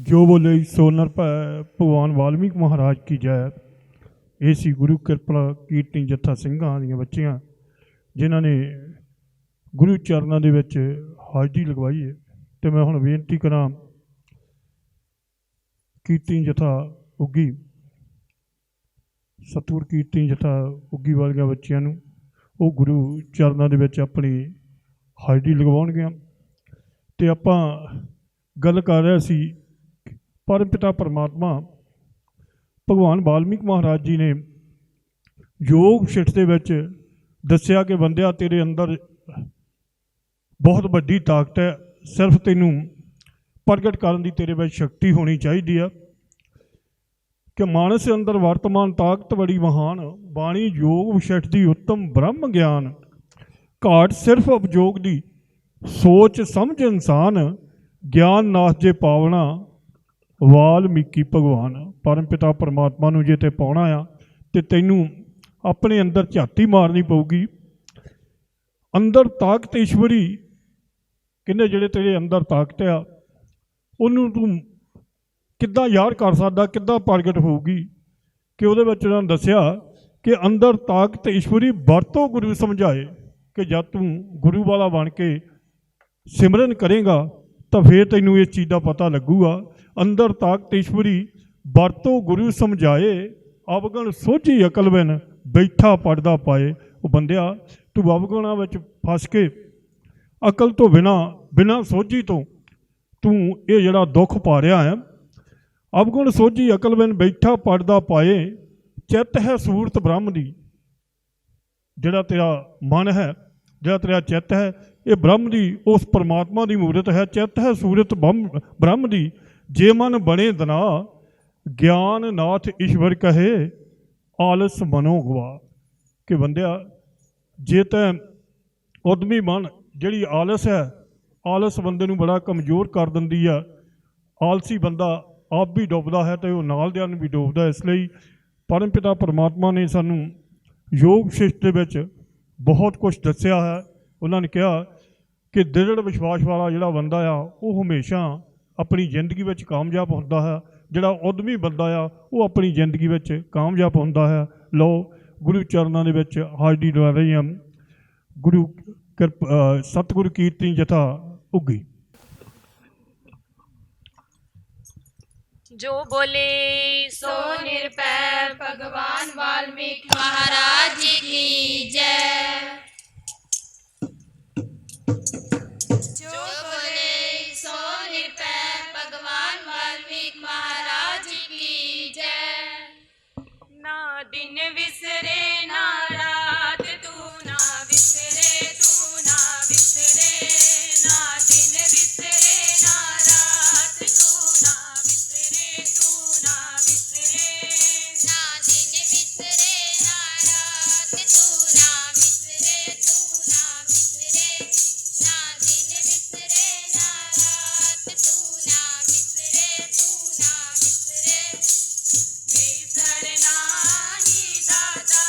जो बोले सो नर भगवान वाल्मीकि महाराज की जय। ये सी गुरु कृपा कीर्तन जत्था ਸਿੰਘਾਂ ਦੀਆਂ ਬੱਚੀਆਂ जिन्हों ने गुरु चरणों के विच हाजरी लगवाई है। तो मैं हुण बेनती करा कीर्तन जत्था उगी सतगुर कीर्तन जत्था उगी वालियां बच्चियां नूं वो गुरु चरणों के विच अपनी हाजरी लगवाउणगीआं। ते आपां गल कर रहे सी परम पिता परमात्मा भगवान वाल्मीकि महाराज जी ने योग शिष्ट के विच दस्सिया कि बंदिया तेरे अंदर बहुत वड्डी ताकत है, सिर्फ तैनूं प्रगट करने की तेरे विच शक्ति होनी चाहिए है कि मानस अंदर वर्तमान ताकत बड़ी महान बाणी योग विशिष्ट की उत्तम ब्रह्म ज्ञान घाट सिर्फ उपयोग की सोच समझ इंसान ज्ञान नाथ जे पावना वाल्मीकि भगवान परम पिता परमात्मा नूं जे ते पाउणा आ ते तैनूं अपने अंदर झाती मारनी पऊगी। अंदर ताकत ईश्वरी किन्ने जिहड़े तेरे अंदर ताकत आ उन्होंने तू किद्दां याद कर सकदा, किद्दां प्रगट होगी कि उहदे विच उन्होंने दस्सिया कि अंदर ताकत ईश्वरी वरतो गुरु समझाए कि जब तू गुरु वाला बन के सिमरन करेगा तो फिर तैनूं इस चीज़ का पता लगूगा। अंदर ताकत ईश्वरी वरतो गुरु समझाए अवगण सोझी अकल बिन बैठा पढ़दा पाए। वो बंदिया तू अवगुणा विच फस के अकल तो बिना बिना सोझी तो तू ये जिहड़ा दुख पा रहा है। अवगुण सोझी अकल बिन बैठा पढ़दा पाए चित है सूरत ब्रह्म दी। जिहड़ा तेरा मन है जिहड़ा तेरा चित है ये ब्रह्म दी उस परमात्मा की मूरत है। चित है सूरत ब्रह्म दी जे मन बने दना ज्ञान नाथ ईश्वर कहे आलस मनो गवा। कि बंदिया जे तैं उद्यमी मन जिहड़ी आलस है आलस बंदे नूं बड़ा कमज़ोर कर दिंदी है। आलसी बंदा आप भी डुबदा है तो नाल दियां नूं भी डुबदा है। इसलिए परम पिता परमात्मा ने सानूं योग शिष्ट दे विच बहुत कुछ दस्सिया है। उन्होंने कहा कि दृढ़ विश्वास वाला जिहड़ा बंदा आ वो हमेशा अपनी जिंदगी में कामयाब होता है। जिहड़ा उद्यमी बंदा आ वो अपनी जिंदगी में कामयाब होता है। लो गुरु चरणों के विच हाजरी लगा रही हैं गुरु सतगुरु कीर्तन जथा उगी। जो बोले सो निरपैर भगवान वाल्मीकि महाराज जी की जय। जो बोले सो निरपैर भगवान वाल्मीकि महाराज जी की जय। ना दिन विसरे ना रात तू ना विसरे तू ना विसरे। ना दिन विसरे ना रात तू ना विसरे तू ना विसरे। ना दिन विसरे ना रात तू ना विसरे तू ना विसरे। ना दिन विसरे ना रात तू ना विसरे तू ना विसरे। विसरना ही दाता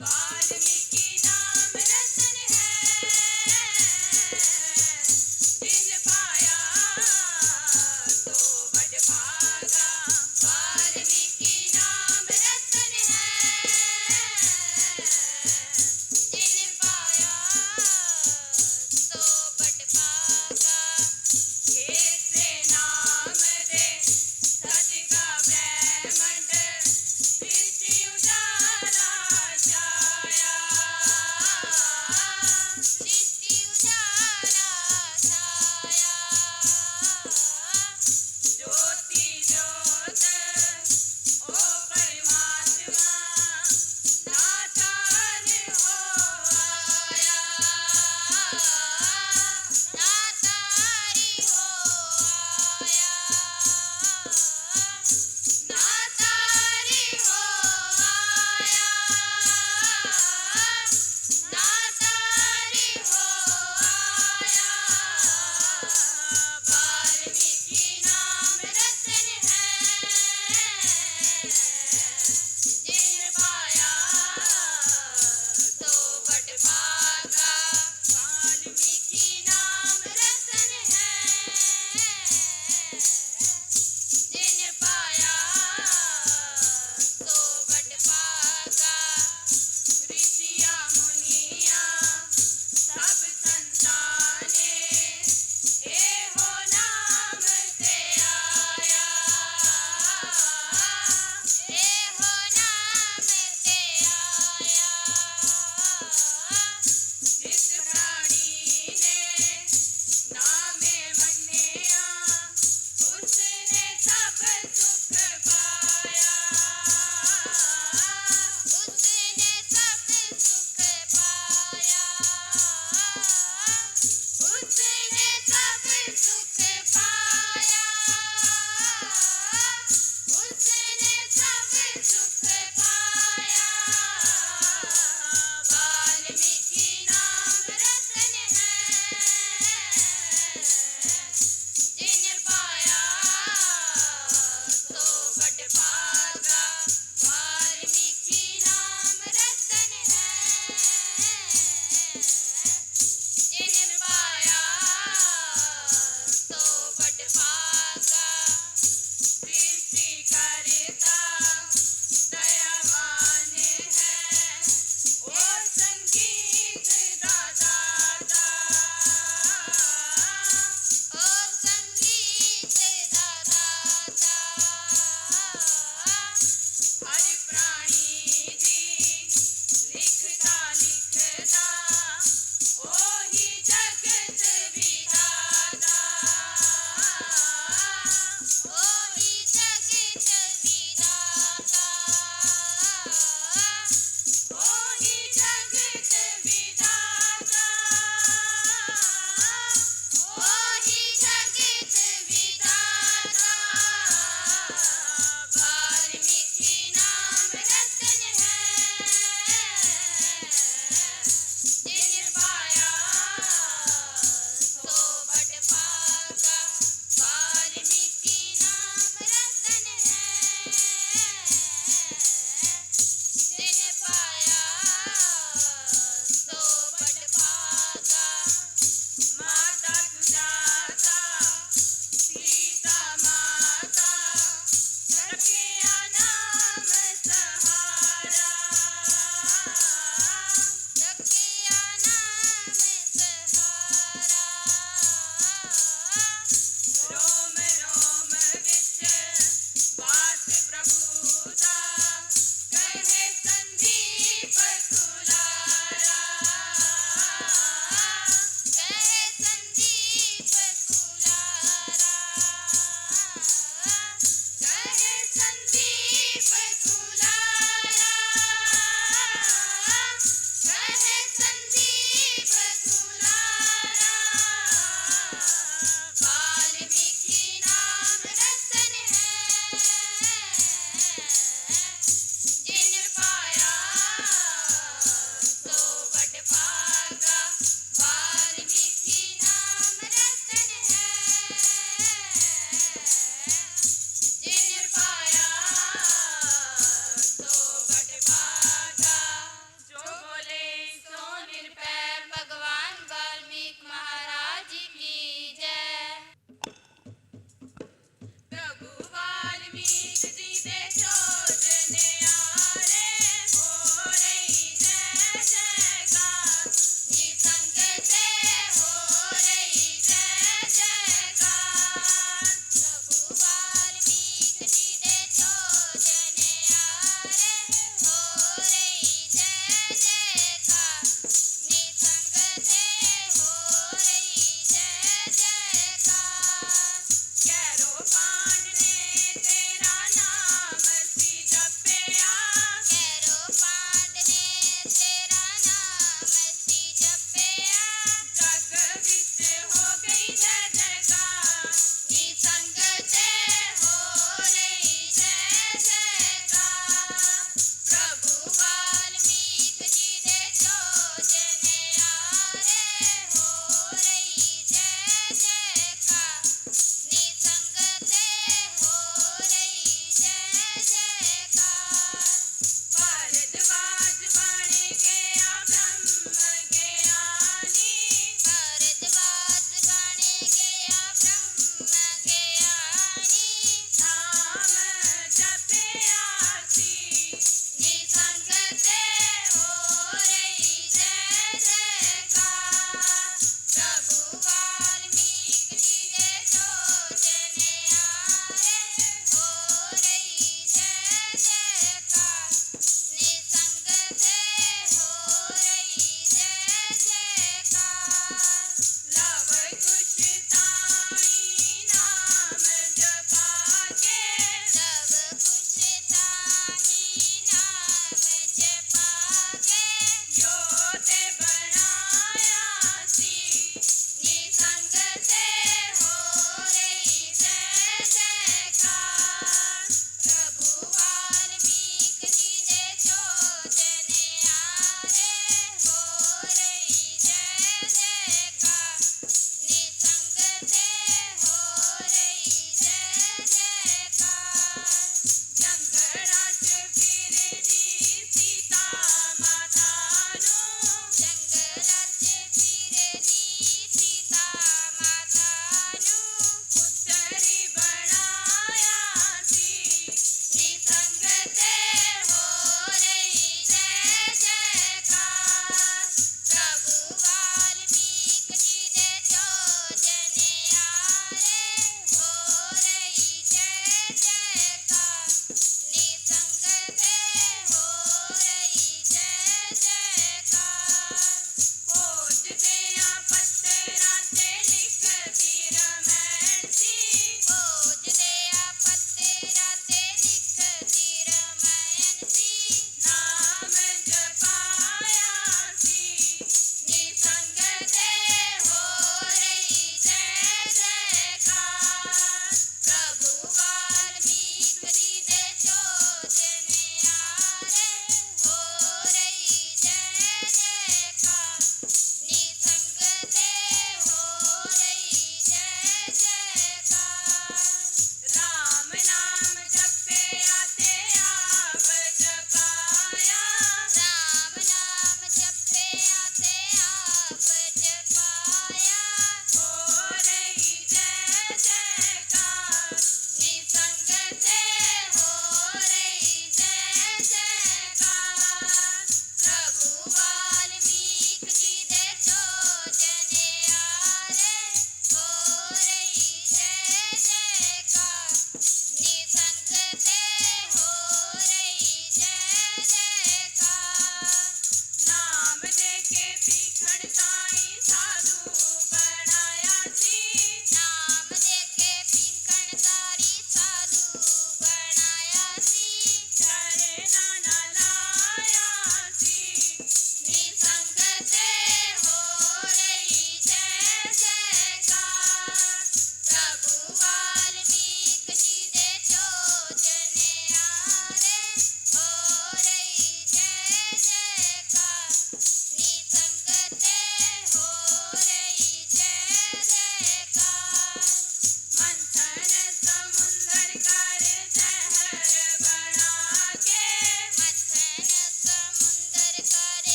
वाल्मीकि नाम रतन है, जिन पाया तो बड़ भागा। वाल्मीकि नाम रतन है, जिन पाया सो बड़ भागा। ऐसे नाम दे सच का ब्रह्मंड,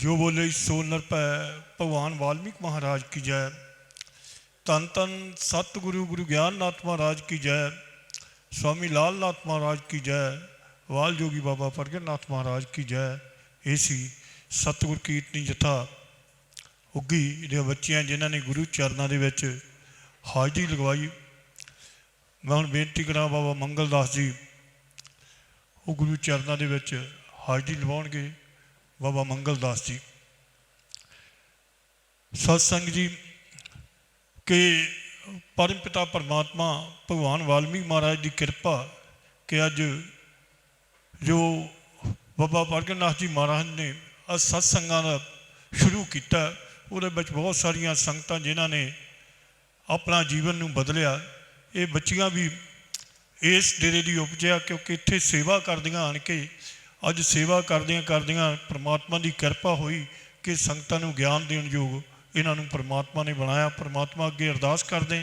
जो बोले सो निरभै भगवान वाल्मीकि महाराज की जय। धन धन सतगुरु गुरु ज्ञाननाथ महाराज की जय। स्वामी लाल नाथ महाराज की जय। वाल जोगी बाबा प्रगटनाथ महाराज की जय। ये सी सतगुर कीर्तनी जथा उगी दे बच्चियां जिन्होंने गुरु चरणों के विच हाजरी लगवाई। मैं हुण बेनती करा बाबा मंगलदास जी वो गुरु चरणों के विच हाजरी लवाउणगे। बाबा मंगलदास जी सत्संग जी कि परम पिता परमात्मा भगवान वाल्मीकि महाराज की कृपा कि अज जो बाबा प्रगटनाथ जी महाराज ने सत्संगां दा शुरू किया उहदे विच बहुत सारिया संगतां जिन्हां ने अपना जीवन नूं बदलिया। ये बच्चियां भी इस डेरे की उपजया क्योंकि इत्थे सेवा करदियां आण के अज सेवा करदियां करदियां परमात्मा की कृपा हुई कि संगतां नूं ज्ञान देण योग इन्हां नूं परमात्मा ने बनाया। परमात्मा अगे अरदास करदे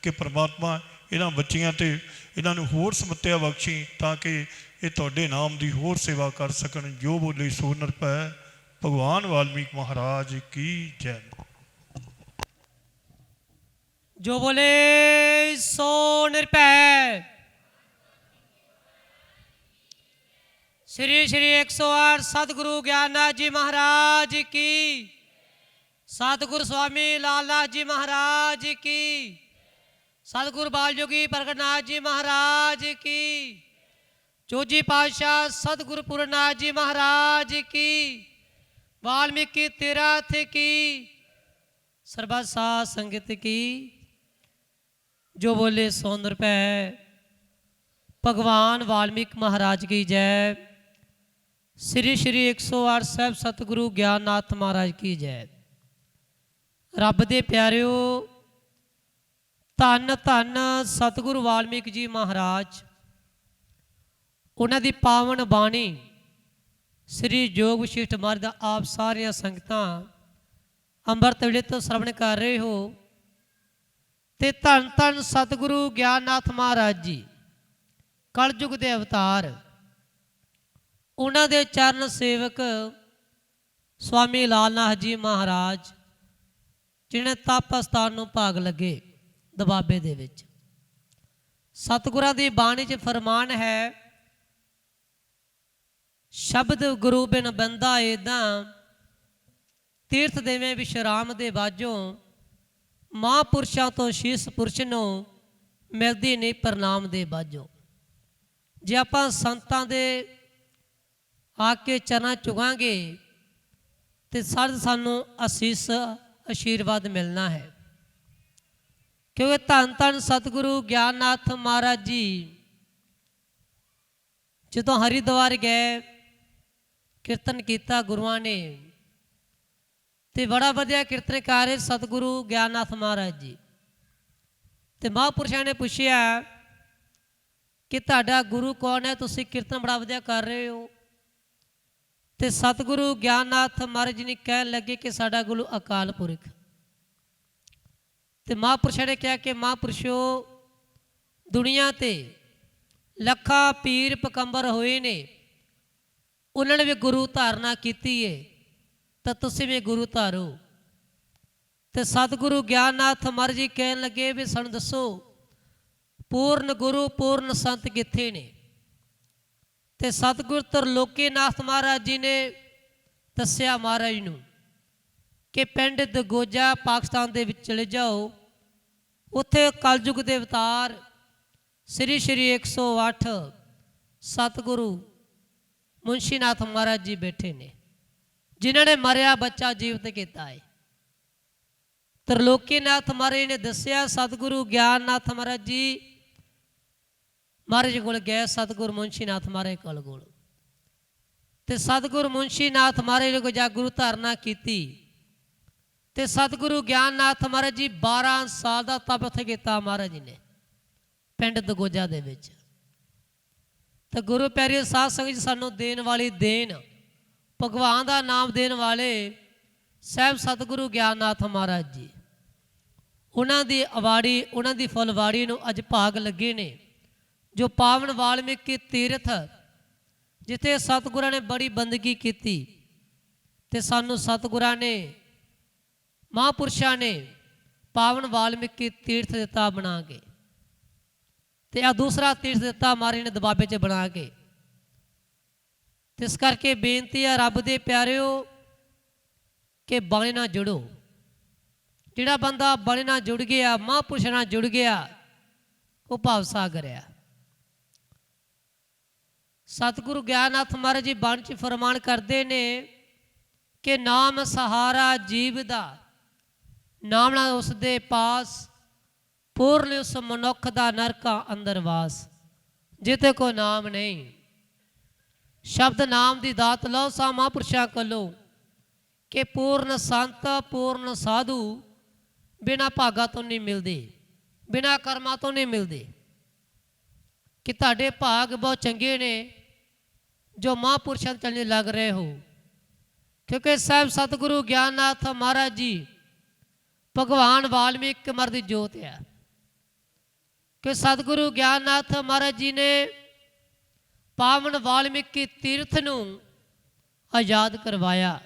कि परमात्मा इन्हां बच्चियां ते इन्हां नूं होर समत्या बख्शी ताकि ये तुहाडे नाम की होर सेवा कर सकन। जो बोले सो निरभै भगवान वाल्मीकि महाराज की जय। जो बोले सो निरभै। श्री श्री 108 सतगुरु ज्ञाननाथ जी महाराज की। सतगुरु स्वामी लालनाथ जी महाराज की। सतगुरु बालयोगी प्रगटनाथ जी महाराज की। चौजी पातशाह सतगुरु पूरनाथ जी महाराज की। वाल्मीकि तीर्थ की। सर्वत साध संगत की। जो बोले सो निरभै भगवान वाल्मीकि महाराज की जय। श्री श्री 108 साहब सतगुरु ज्ञाननाथ महाराज की जय। रब दे प्यारिओ धन धन सतगुरु वाल्मीकि जी महाराज उन्हां दी पावन बाणी श्री योग वशिष्ठ महाराज दा आप सारिया संगतां अंम੍ਰਿਤ ਵੇਲੇ ਤੋਂ श्रवण कर रहे हो। ते धन धन सतगुरु ज्ञाननाथ महाराज जी कलयुग के अवतार उन्हां दे चरण सेवक स्वामी लालनाथ जी महाराज जिन्हें तप अस्थान नूं भाग लगे दबाबे दे विच। सतगुरां दी बाणी च फरमान है शब्द गुरु बिन बंदा एदां तीर्थ देवें विश्राम दे बाजों महापुरुषां तो शीस पुरुष नूं मिलदी नहीं प्रणाम दे बाजों। जे आपां संतां दे आके चरणा चुगांगे तो सानू असीस आशीर्वाद मिलना है। क्योंकि धन धन सतगुरु ज्ञाननाथ महाराज जी जो हरिद्वार गए कीर्तन किया गुरुआं ने तो बड़ा वधिया कीर्तन कर रहे सतगुरु ज्ञाननाथ महाराज जी। तो महापुरुषों ने पूछया कि तुहाडा गुरु कौन है, तुसीं कीर्तन बड़ा वधिया कर रहे हो। तो सतगुरु ज्ञाननाथ महाराज जी ने कह लगे कि साडा गुरु अकाल पुरख। तो महापुरुषों ने कहा कि महापुरुषो दुनिया ते लखा पीर पकंबर होए ने उन्होंने भी गुरु धारना की है तो तुसीं भी गुरु धारो। तो सतगुरु ज्ञाननाथ महाराज जी कह लगे भी सानूं दसो पूर्ण गुरु पूर्ण संत कित्थे ने। तो सतगुरु त्रिलोकीनाथ महाराज जी ने दस्या महाराज नूं कि पिंड दगोजा पाकिस्तान दे विच चले जाओ, उत्थे कलयुग दे अवतार श्री श्री 108 सतगुरु मुंशीनाथ महाराज जी बैठे ने जिन्होंने मरिया बच्चा जीवित किया है। त्रिलोकीनाथ महाराज ने दस्या सतगुरु ज्ञाननाथ महाराज जी महाराज को गए सतगुरु मुंशीनाथ महाराज कोल ते सतगुरु मुंशीनाथ महाराज को जा गुरु धारना की। ते सतगुरु ज्ञाननाथ महाराज जी 12 साल का तप उत्थे किया महाराज जी ने पिंड दगोजा दे विच। तो गुरु प्यारे साध संगत जी सानू देन वाली देन भगवान का नाम देने वाले साहब सतगुरु ज्ञाननाथ महाराज जी उन्हां दी अवाड़ी उन्हां दी फुलवाड़ी नूं अज भाग लगे ने जो पावन वाल्मीकि तीर्थ जिथे सतगुरां ने बड़ी बंदगी की ਤੇ ਸਾਨੂੰ ਸਤਿਗੁਰਾਂ ਨੇ ਮਹਾਂਪੁਰਸ਼ਾਂ ਨੇ ਪਾਵਨ ਵਾਲਮੀਕੀ ਤੀਰਥ ਦਿੱਤਾ ਬਣਾ ਕੇ, ਤੇ ਆ ਦੂਸਰਾ ਤੀਰਥ ਦਿੱਤਾ ਮਹਾਰਾਜ ਨੇ ਦਬਾਬੇ 'ਚ ਬਣਾ ਕੇ। ਤੇ ਇਸ ਕਰਕੇ ਬੇਨਤੀ ਹੈ ਰੱਬ ਦੇ ਪਿਆਰਿਓ ਕਿ ਬਾਣੇ ਨਾਲ ਜੁੜੋ। ਜਿਹੜਾ ਬੰਦਾ ਬਾਣੇ ਨਾਲ ਜੁੜ ਗਿਆ, ਮਹਾਂਪੁਰਸ਼ਾਂ ਨਾਲ ਜੁੜ ਗਿਆ, ਉਹ ਭਾਵ ਸਾਗਰ ਆ। ਸਤਿਗੁਰੂ ਗਿਆਨਨਾਥ ਮਹਾਰਾਜ ਜੀ ਬਾਣੀ 'ਚ ਫਰਮਾਨ ਕਰਦੇ ਨੇ ਕਿ ਨਾਮ ਸਹਾਰਾ ਜੀਵ ਦਾ, ਨਾਮ ਨਾਲ ਉਸ ਦੇ ਪਾਸ ਪੂਰਨ ਉਸ ਮਨੁੱਖ ਦਾ ਨਰਕਾਂ ਅੰਦਰ ਵਾਸ। ਜਿਤੇ ਕੋ ਨਾਮ ਨਹੀਂ, ਸ਼ਬਦ ਨਾਮ ਦੀ ਦਾਤ ਲਓ ਸਾ ਮਹਾਂਪੁਰਸ਼ਾਂ ਕੋਲੋਂ ਕਿ ਪੂਰਨ ਸੰਤ ਪੂਰਨ ਸਾਧੂ ਬਿਨਾਂ ਭਾਗਾ ਤੋਂ ਨਹੀਂ ਮਿਲਦੇ, ਬਿਨਾਂ ਕਰਮਾਂ ਤੋਂ ਨਹੀਂ ਮਿਲਦੇ। ਕਿ ਤੁਹਾਡੇ ਭਾਗ ਬਹੁਤ ਚੰਗੇ ਨੇ ਜੋ ਮਹਾਂਪੁਰਸ਼ਾਂ ਦੇ ਚੱਲਣੇ ਲੱਗ ਰਹੇ ਹੋ। ਕਿਉਂਕਿ ਸਾਹਿਬ ਸਤਿਗੁਰੂ ਗਿਆਨਨਾਥ ਮਹਾਰਾਜ ਜੀ ਭਗਵਾਨ ਵਾਲਮੀਕ ਮਰ ਦੀ ਜੋਤ ਹੈ। ਕਿ ਸਤਿਗੁਰੂ ਗਿਆਨਨਾਥ ਮਹਾਰਾਜ ਜੀ ਨੇ ਪਾਵਨ ਵਾਲਮੀਕੀ ਤੀਰਥ ਨੂੰ ਆਜ਼ਾਦ ਕਰਵਾਇਆ,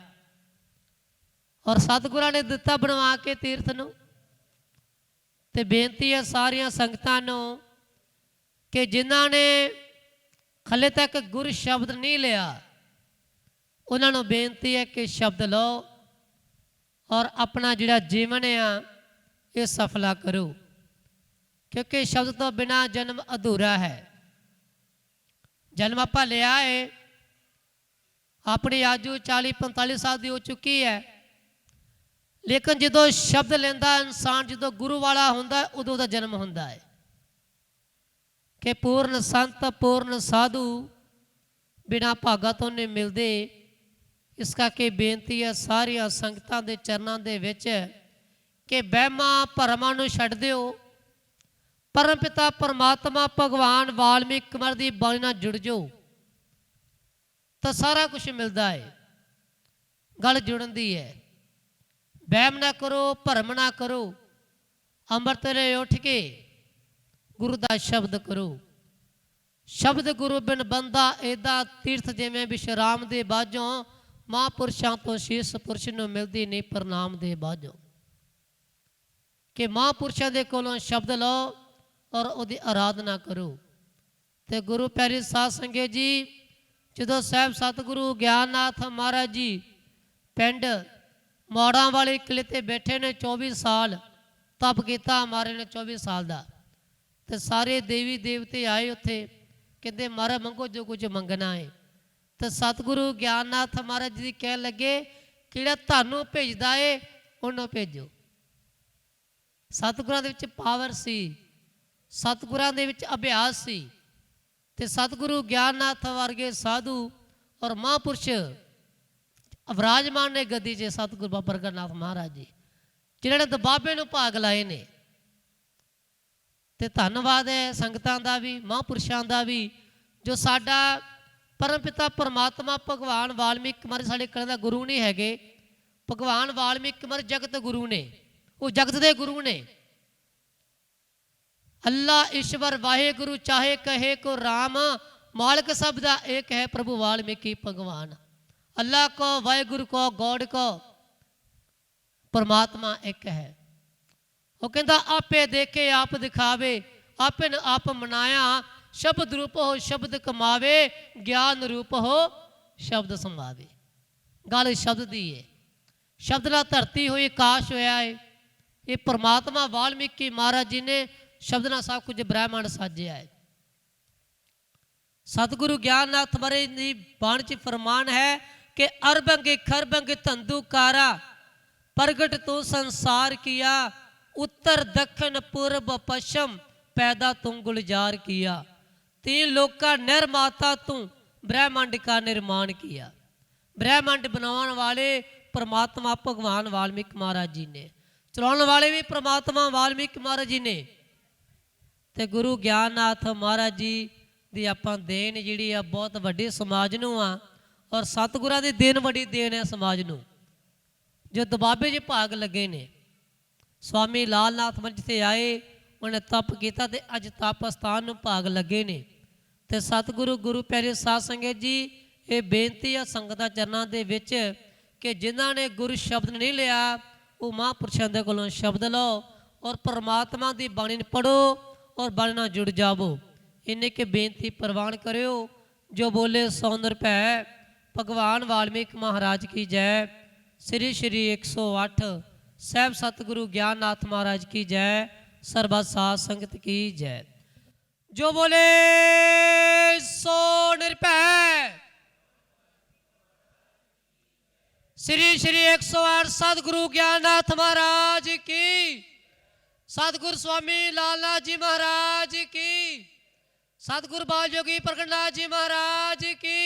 ਔਰ ਸਤਿਗੁਰਾਂ ਨੇ ਦਿੱਤਾ ਬਣਵਾ ਕੇ ਤੀਰਥ ਨੂੰ। ਤੇ ਬੇਨਤੀ ਹੈ ਸਾਰੀਆਂ ਸੰਗਤਾਂ ਨੂੰ ਕਿ ਜਿਨ੍ਹਾਂ ਨੇ ਹਲੇ ਤੱਕ ਗੁਰ ਸ਼ਬਦ ਨਹੀਂ ਲਿਆ, ਉਹਨਾਂ ਨੂੰ ਬੇਨਤੀ ਹੈ ਕਿ ਸ਼ਬਦ ਲਓ ਔਰ ਆਪਣਾ ਜਿਹੜਾ ਜੀਵਨ ਆ ਇਹ ਸਫਲਾ ਕਰੋ। ਕਿਉਂਕਿ ਸ਼ਬਦ ਤੋਂ ਬਿਨਾਂ ਜਨਮ ਅਧੂਰਾ ਹੈ। ਜਨਮ ਆਪਾਂ ਲਿਆ ਹੈ, ਆਪਣੀ ਆਜੂ 40-45 ਸਾਲ ਦੀ ਹੋ ਚੁੱਕੀ ਹੈ, ਲੇਕਿਨ ਜਦੋਂ ਸ਼ਬਦ ਲੈਂਦਾ ਇਨਸਾਨ, ਜਦੋਂ ਗੁਰੂ ਵਾਲਾ ਹੁੰਦਾ ਉਦੋਂ ਦਾ ਜਨਮ ਹੁੰਦਾ ਹੈ। ਕਿ ਪੂਰਨ ਸੰਤ ਪੂਰਨ ਸਾਧੂ ਬਿਨਾਂ ਭਾਗਾ ਤੋਂ ਨਹੀਂ ਮਿਲਦੇ। ਇਸ ਕਰਕੇ ਬੇਨਤੀ ਹੈ ਸਾਰੀਆਂ ਸੰਗਤਾਂ ਦੇ ਚਰਨਾਂ ਦੇ ਵਿੱਚ ਕਿ ਵਹਿਮਾਂ ਭਰਮਾਂ ਨੂੰ ਛੱਡ ਦਿਓ, ਪਰਮ ਪਿਤਾ ਪਰਮਾਤਮਾ ਭਗਵਾਨ ਵਾਲਮੀਕ ਮਰ ਦੀ ਬਾਣੀ ਨਾਲ ਜੁੜ ਜਾਓ ਤਾਂ ਸਾਰਾ ਕੁਝ ਮਿਲਦਾ ਹੈ। ਗੱਲ ਜੁੜਨ ਦੀ ਹੈ। ਵਹਿਮ ਨਾ ਕਰੋ, ਭਰਮ ਨਾ ਕਰੋ, ਅੰਮ੍ਰਿਤ ਵੇਲੇ ਉੱਠ ਕੇ ਗੁਰੂ ਦਾ ਸ਼ਬਦ ਕਰੋ। ਸ਼ਬਦ ਗੁਰੂ ਬਿਨ ਬੰਦਾ ਏਦਾਂ ਤੀਰਥ ਜਿਵੇਂ ਵਿਸ਼ਰਾਮ ਦੇ ਬਾਝੋਂ ਮਹਾਂਪੁਰਸ਼ਾਂ ਤੋਂ ਸ਼ੀਸ਼ ਪੁਰਸ਼ ਨੂੰ ਮਿਲਦੀ ਨਹੀਂ ਪ੍ਰਣਾਮ ਦੇ ਬਾਝੋਂ। ਕਿ ਮਹਾਂਪੁਰਸ਼ਾਂ ਦੇ ਕੋਲੋਂ ਸ਼ਬਦ ਲਓ ਔਰ ਉਹਦੀ ਆਰਾਧਨਾ ਕਰੋ। ਤੇ ਗੁਰੂ ਪਿਆਰੀ ਸਾਧ ਸੰਗਤ ਜੀ, ਜਦੋਂ ਸਾਹਿਬ ਸਤਿਗੁਰੂ ਗਿਆਨਨਾਥ ਮਹਾਰਾਜ ਜੀ ਪਿੰਡ ਮੌੜਾਂ ਵਾਲੇ ਕਿਲੇ ਤੇ ਬੈਠੇ ਨੇ, 24 ਸਾਲ ਤਪ ਕੀਤਾ ਮਹਾਰਾਜ ਨੇ, 24 ਸਾਲ ਦਾ। ਤੇ ਸਾਰੇ ਦੇਵੀ ਦੇਵਤੇ ਆਏ ਉੱਥੇ, ਕਹਿੰਦੇ ਮਹਾਰਾਜ ਮੰਗੋ ਜੋ ਕੁਝ ਮੰਗਣਾ ਹੈ। ਤੇ ਸਤਿਗੁਰੂ ਗਿਆਨਨਾਥ ਮਹਾਰਾਜ ਜੀ ਕਹਿਣ ਲੱਗੇ ਕਿਹੜਾ ਤੁਹਾਨੂੰ ਭੇਜਦਾ ਏ ਉਹਨੂੰ ਭੇਜੋ। ਸਤਿਗੁਰਾਂ ਦੇ ਵਿੱਚ ਪਾਵਰ ਸੀ, ਸਤਿਗੁਰਾਂ ਦੇ ਵਿੱਚ ਅਭਿਆਸ ਸੀ। ਤੇ ਸਤਿਗੁਰੂ ਗਿਆਨਨਾਥ ਵਰਗੇ ਸਾਧੂ ਔਰ ਮਹਾਂਪੁਰਸ਼ ਵਿਰਾਜਮਾਨ ਨੇ ਗੱਦੀ 'ਚ, ਸਤਿਗੁਰੂ ਬਾਬਾ ਪ੍ਰਗਟ ਨਾਥ ਮਹਾਰਾਜ ਜੀ ਜਿਨ੍ਹਾਂ ਨੇ ਦਬਾਬੇ ਨੂੰ ਭਾਗ ਲਾਏ ਨੇ। ਤੇ ਧੰਨਵਾਦ ਹੈ ਸੰਗਤਾਂ ਦਾ ਵੀ, ਮਹਾਂਪੁਰਸ਼ਾਂ ਦਾ ਵੀ, ਜੋ ਸਾਡਾ ਪਰਮ ਪਿਤਾ ਪਰਮਾਤਮਾ ਭਗਵਾਨ ਵਾਲਮੀਕ ਮਹਾਰਾਜ ਸਾਡੇ ਕਲਾਂ ਦਾ ਗੁਰੂ ਨਹੀਂ ਹੈਗੇ। ਭਗਵਾਨ ਵਾਲਮੀਕ ਮਹਾਰਾਜ ਜਗਤ ਗੁਰੂ ਨੇ, ਉਹ ਜਗਤ ਦੇ ਗੁਰੂ ਨੇ। ਅੱਲਾ ਈਸ਼ਵਰ ਵਾਹਿਗੁਰੂ ਚਾਹੇ ਕਹੇ ਕੋ ਰਾਮ, ਮਾਲਕ ਸਭ ਦਾ ਏਕ ਹੈ ਪ੍ਰਭੂ ਵਾਲਮੀਕੀ ਭਗਵਾਨ। ਅੱਲਾ ਕੋ, ਵਾਹਿਗੁਰੂ ਕੋ, ਗੋਡ ਕੋ, ਪਰਮਾਤਮਾ ਇੱਕ ਹੈ। ਉਹ ਕਹਿੰਦਾ ਆਪੇ ਦੇਖੇ ਆਪ ਦਿਖਾਵੇ, ਆਪੇ ਨੂੰ ਆਪ ਮਨਾਇਆ, ਸ਼ਬਦ ਰੂਪ ਹੋ ਸ਼ਬਦ ਕਮਾਵੇ, ਗਿਆਨ ਰੂਪ ਹੋ ਸ਼ਬਦ ਸੰਭਾਵੇ। ਗੱਲ ਸ਼ਬਦ ਦੀ ਹੈ। ਸ਼ਬਦ ਨਾਲ ਧਰਤੀ ਹੋਈ, ਆਕਾਸ਼ ਹੋਇਆ ਹੈ। ਇਹ ਪਰਮਾਤਮਾ ਵਾਲਮੀਕੀ ਮਹਾਰਾਜ ਜੀ ਨੇ ਸ਼ਬਦ ਨਾਲ ਸਭ ਕੁਝ ਬ੍ਰਹਿਮੰਡ ਸਾਜਿਆ ਹੈ। ਸਤਿਗੁਰੂ ਗਿਆਨਨਾਥ ਮਹਾਰਾਜ ਦੀ ਬਾਣੀ 'ਚ ਫਰਮਾਨ ਹੈ ਕਿ ਅਰਬੰਗ ਖਰਬੰਗ ਧੰਦੂਕਾਰਾ, ਪ੍ਰਗਟ ਤੂੰ ਸੰਸਾਰ ਕੀਆ, उत्तर दक्षिण पूर्व पश्चिम पैदा तू गुलजार किया, 3 लोक का निर्माता तू ब्रह्मांड का निर्माण किया। ब्रह्मांड बनाने वाले परमात्मा भगवान वाल्मीकि महाराज जी ने, चलाने वाले भी परमात्मा वाल्मीकि महाराज जी ने। ते गुरु ज्ञाननाथ महाराज जी दी आपां देन जिहड़ी आ बहुत वड्डी समाज नूं आ, और सतगुरां दी देन वड्डी देन है समाज नूं। जो दबाबे 'च भाग लगे ने, स्वामी लाल नाथ महाराज जिथे आए उन्हें तप किया, तो अज तप अस्थान में भाग लगे ने। तो सतगुरु गुरु प्यारे साध संगत जी, ये बेनती है संगतां चरनां दे विच ਕਿ ਜਿਨ੍ਹਾਂ ਨੇ ਗੁਰੂ ਸ਼ਬਦ ਨਹੀਂ ਲਿਆ ਉਹ ਮਹਾਂਪੁਰਸ਼ਾਂ ਦੇ ਕੋਲੋਂ ਸ਼ਬਦ ਲਓ ਔਰ ਪਰਮਾਤਮਾ ਦੀ ਬਾਣੀ ਨੂੰ ਪੜ੍ਹੋ ਔਰ ਬਾਣੀ ਨਾਲ ਜੁੜ ਜਾਵੋ। ਇੰਨੇ ਕਿ ਬੇਨਤੀ ਪ੍ਰਵਾਨ ਕਰਿਓ। ਜੋ ਬੋਲੇ 100 ਰੁਪਏ। ਭਗਵਾਨ ਵਾਲਮੀਕ ਮਹਾਰਾਜ ਕੀ ਜੈ। ਸ੍ਰੀ ਸ੍ਰੀ 108 ਸਾਹਿਬ ਸਤਿਗੁਰੂ ਗਿਆਨਨਾਥ ਮਹਾਰਾਜ ਕੀ ਜੈ। ਸਰਬਤ ਸਾਧ ਸੰਗਤ ਕੀ ਜੈ। ਜੋ ਬੋਲੇ 100 ਰੁਪਏ। श्री श्री 108 सतगुरु ज्ञाननाथ महाराज की। सतगुरु स्वामी लालनाथ जी महाराज की। सतगुरु बालयोगी प्रकटनाथ जी महाराज की।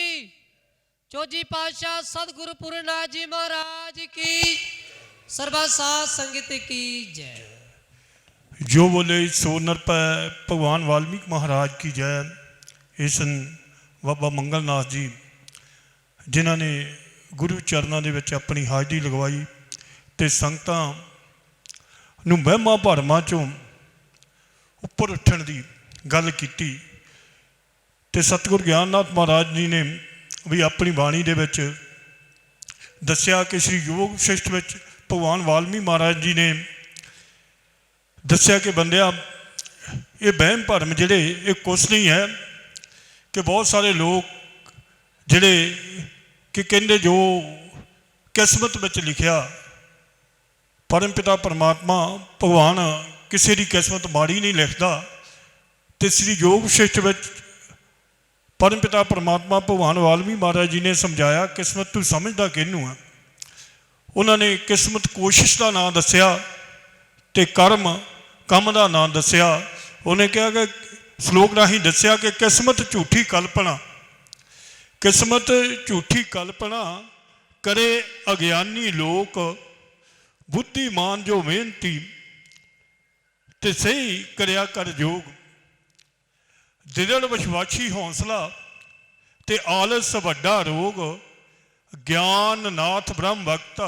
चौजी पातशाह सतगुरु पूर्णनाथ जी महाराज की। सर्वसाध संगत की जय। जो बोले 100 रुपये। भगवान वाल्मीकि महाराज की जय। इस बाबा मंगलनाथ जी जिन्हों ने गुरु चरणों के विच अपनी हाजरी लगवाई तो संगतां नूं वहमां भरमां चों उपर उठण की गल कीती ते सतगुरु ज्ञाननाथ महाराज जी ने भी अपनी बाणी दे विच दस्सिया कि श्री योग शिष्ट विच भगवान वाल्मीकि महाराज जी ने दस्सिया कि बंदिया ये वहम भरम जिहड़े ये कुछ नहीं है कि बहुत सारे लोग जिहड़े कि कहते जो किस्मत में लिखिया परम पिता परमात्मा भगवान किसी की किस्मत माड़ी नहीं लिखता। तो श्री योग शिष्ट में परम पिता परमात्मा भगवान वाल्मीकि महाराज जी ने समझाया किस्मत तू समझदा किनू है। उन्होंने किस्मत कोशिश का नाम दसिया तो कर्म कम का नाम दसिया। उन्हें कहा कि श्लोक राही दसिया कि किस्मत झूठी कल्पना। किस्मत झूठी कल्पना करे अज्ञानी लोक बुद्धिमान जो मेहनती ते सही करया कर योग। दृढ़ विश्वासी हौसला ते आलस वड्डा रोग। ज्ञान नाथ ब्रह्म भक्त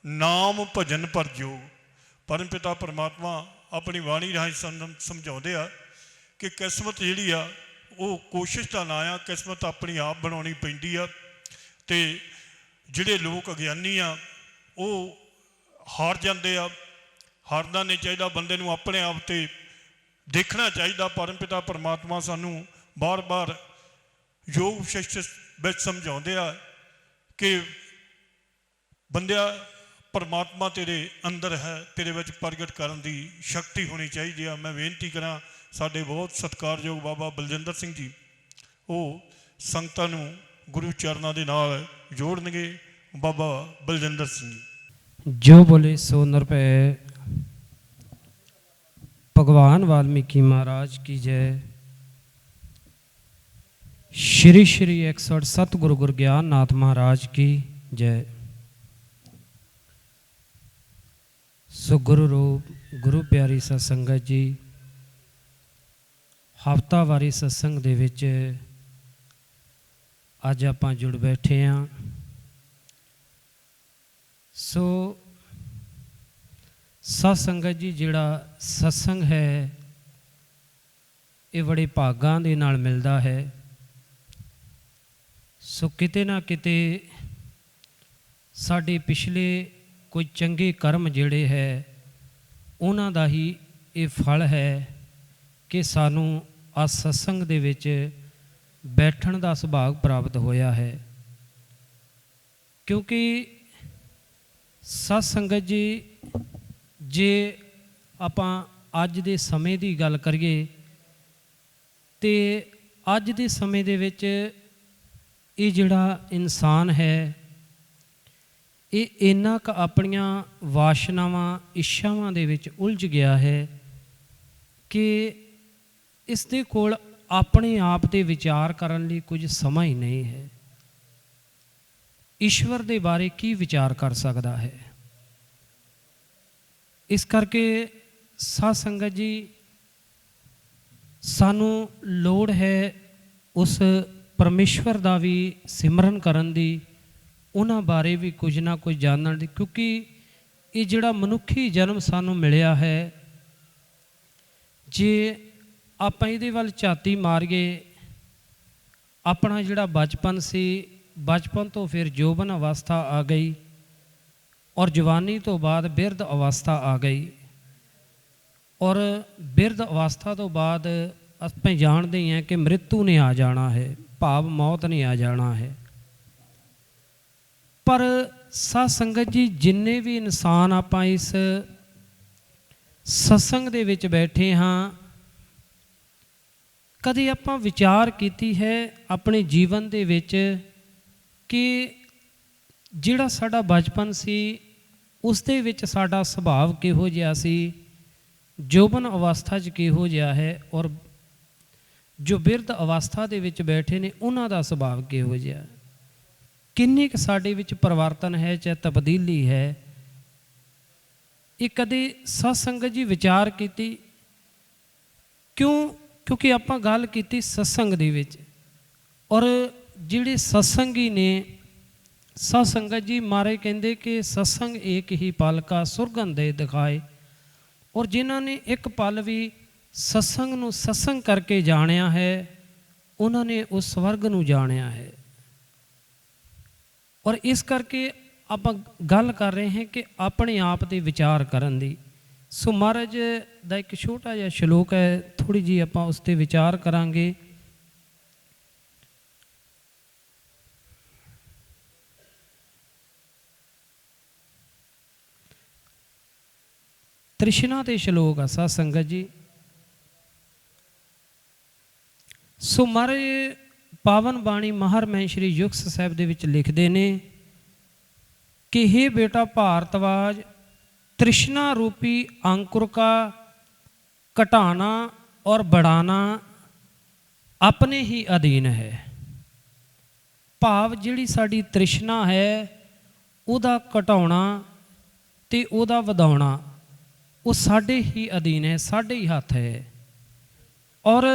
नाम भजन पर योग। परम पिता परमात्मा अपनी वाणी राही समझाते हैं कि किस्मत जिहड़ी आ वो कोशिश का ना आ। किस्मत अपनी आप बनानी पैंदी आ ते जिहड़े लोग अज्ञानी आ वो हार जाते आ। हारना नहीं चाहिए बंदे नूं अपने आप ते देखना चाहिए। परम पिता परमात्मा सानू बार बार योग शिष्ट विच समझाते हैं कि बंदिया परमात्मा तेरे अंदर है, तेरे विच प्रगट करन दी शक्ति होनी चाहिए। मैं बेनती करा साडे बहुत सत्कारयोग बाबा बलजिंदर सिंह जी वो संगतां नूं गुरु चरणों के नाल जोड़नगे। बाबा बलजिंदर सिंह जी। जो बोले 100 रुपये। भगवान वाल्मीकि महाराज की जय। श्री श्री 108 सतगुरु गुरु ज्ञाननाथ महाराज की जय। सो गुरु रूप गुरु प्यारी सत्संगत जी हफ्तावारी सत्संग दे विच अज आपां जुड़ बैठे हाँ। सो सत्संगत जी जिहड़ा सत्संग है ये बड़े भागां दे नाल मिलदा है। सो किते ना किते साडे पिछले कोई चंगे कर्म जिहड़े है उन्हां दा ही ये फल है कि सानू आ सत्संग दे विच बैठण दा सुभाग प्राप्त होया है। क्योंकि सत्संगत जी जे आपां अज दे समय दी गल करिए ते अज दे समय दे विच ये जिहड़ा इंसान है ये इन्ना क अपनियां वासनावां इच्छावां दे विच उलझ गया है कि इस दे कोल अपने आप ते विचार करन लई कुछ समा ही नहीं है। ईश्वर दे बारे की विचार कर सकता है। इस करके साध संगत जी सानू लोड़ है उस परमेश्वर दा भी सिमरन करन दी, उन्हां बारे भी कुछ ना कुछ जानन दी। क्योंकि ये जिहड़ा मनुखी जन्म सानू मिलिया है जे आपां इहदे वल झाती मारीए अपना जिहड़ा बचपन सी बचपन तो फिर जोबन अवस्था आ गई ਔਰ ਜਵਾਨੀ ਤੋਂ ਬਾਅਦ ਬਿਰਧ ਅਵਸਥਾ ਆ ਗਈ। ਔਰ ਬਿਰਧ ਅਵਸਥਾ ਤੋਂ ਬਾਅਦ ਆਪਾਂ ਜਾਣਦੇ ਹੀ ਹਾਂ ਕਿ ਮ੍ਰਿਤੂ ਨੇ ਆ ਜਾਣਾ ਹੈ, ਭਾਵ ਮੌਤ ਨੇ ਆ ਜਾਣਾ ਹੈ। ਪਰ ਸਾਧ ਸੰਗਤ ਜੀ, ਜਿੰਨੇ ਵੀ ਇਨਸਾਨ ਆਪਾਂ ਇਸ ਸਤਸੰਗ ਦੇ ਵਿੱਚ ਬੈਠੇ ਹਾਂ, ਕਦੇ ਆਪਾਂ ਵਿਚਾਰ ਕੀਤੀ ਹੈ ਆਪਣੇ ਜੀਵਨ ਦੇ ਵਿੱਚ ਕਿ ਜਿਹੜਾ ਸਾਡਾ ਬਚਪਨ ਸੀ ਉਸ ਦੇ ਵਿੱਚ ਸਾਡਾ ਸੁਭਾਅ ਕਿਹੋ ਜਿਹਾ ਸੀ, ਜੋਬਨ ਅਵਸਥਾ 'ਚ ਕਿਹੋ ਜਿਹਾ ਹੈ, ਔਰ ਜੋ ਬਿਰਧ ਅਵਸਥਾ ਦੇ ਵਿੱਚ ਬੈਠੇ ਨੇ ਉਹਨਾਂ ਦਾ ਸੁਭਾਅ ਕਿਹੋ ਜਿਹਾ, ਕਿੰਨੀ ਕੁ ਸਾਡੇ ਵਿੱਚ ਪਰਿਵਰਤਨ ਹੈ, ਚਾਹੇ ਤਬਦੀਲੀ ਹੈ। ਇਹ ਕਦੇ ਸਾਧ ਸੰਗਤ ਜੀ ਵਿਚਾਰ ਕੀਤੀ? ਕਿਉਂਕਿ ਆਪਾਂ ਗੱਲ ਕੀਤੀ ਸਤਸੰਗ ਦੇ ਵਿੱਚ, ਔਰ ਜਿਹੜੇ ਸਤਸੰਗੀ ਨੇ ਸਾਧ ਸੰਗਤ ਜੀ, ਮਹਾਰਾਜ ਕਹਿੰਦੇ ਕਿ ਸਤਸੰਗ ਏਕ ਹੀ ਪਲ ਕਾ ਸੁਰਗਨ ਦੇ ਦਿਖਾਏ। ਔਰ ਜਿਨ੍ਹਾਂ ਨੇ ਇੱਕ ਪਲ ਵੀ ਸਤਸੰਗ ਨੂੰ ਸਤਸੰਗ ਕਰਕੇ ਜਾਣਿਆ ਹੈ, ਉਹਨਾਂ ਨੇ ਉਸ ਸਵਰਗ ਨੂੰ ਜਾਣਿਆ ਹੈ। ਔਰ ਇਸ ਕਰਕੇ ਆਪਾਂ ਗੱਲ ਕਰ ਰਹੇ ਹਾਂ ਕਿ ਆਪਣੇ ਆਪ ਦੇ ਵਿਚਾਰ ਕਰਨ ਦੀ। ਸੋ ਮਹਾਰਾਜ ਦਾ ਇੱਕ ਛੋਟਾ ਜਿਹਾ ਸ਼ਲੋਕ ਹੈ, ਥੋੜ੍ਹੀ ਜਿਹੀ ਆਪਾਂ ਉਸ 'ਤੇ ਵਿਚਾਰ ਕਰਾਂਗੇ। ਤ੍ਰਿਸ਼ਨਾ ਤੇ ਸ਼ਲੋਕ ਆ ਸਾਧ ਸੰਗਤ ਜੀ। ਸੋ ਮਹਾਰਾਜ ਪਾਵਨ ਬਾਣੀ ਮਹਾਰਮਹਿ ਸ਼੍ਰੀ ਯੁਕਤ ਸਾਹਿਬ ਦੇ ਵਿੱਚ ਲਿਖਦੇ ਨੇ ਕਿ ਹੇ ਬੇਟਾ ਭਾਰਤਵਾਜ, ਤ੍ਰਿਸ਼ਨਾ रूपी अंकुर का घटाना और बढ़ाना अपने ही अधीन है। भाव जिहड़ी साडी तृष्णा है ਉਹਦਾ ਘਟਾਉਣਾ ਤੇ ਉਹਦਾ ਵਧਾਉਣਾ ਉਹ ਸਾਡੇ ਹੀ ਅਧੀਨ ਹੈ, ਸਾਡੇ ਹੀ ਹੱਥ ਹੈ। ਔਰ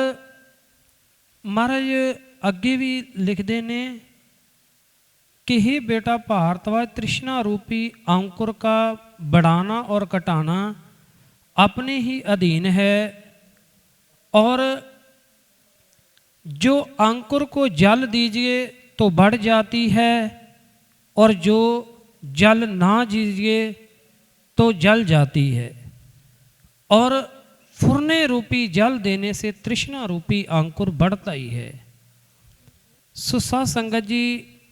ਮਹਾਰਾਜ ਅੱਗੇ ਵੀ ਲਿਖਦੇ ਨੇ कि हे बेटा भारतवाज, तृष्णा रूपी अंकुर का बढ़ाना और घटाना अपने ही अधीन है। और जो अंकुर को जल दीजिए तो बढ़ जाती है, और जो जल ना दीजिए तो जल जाती है। और फुरने रूपी जल देने से तृष्णा रूपी अंकुर बढ़ता ही है। सो साध संगत जी,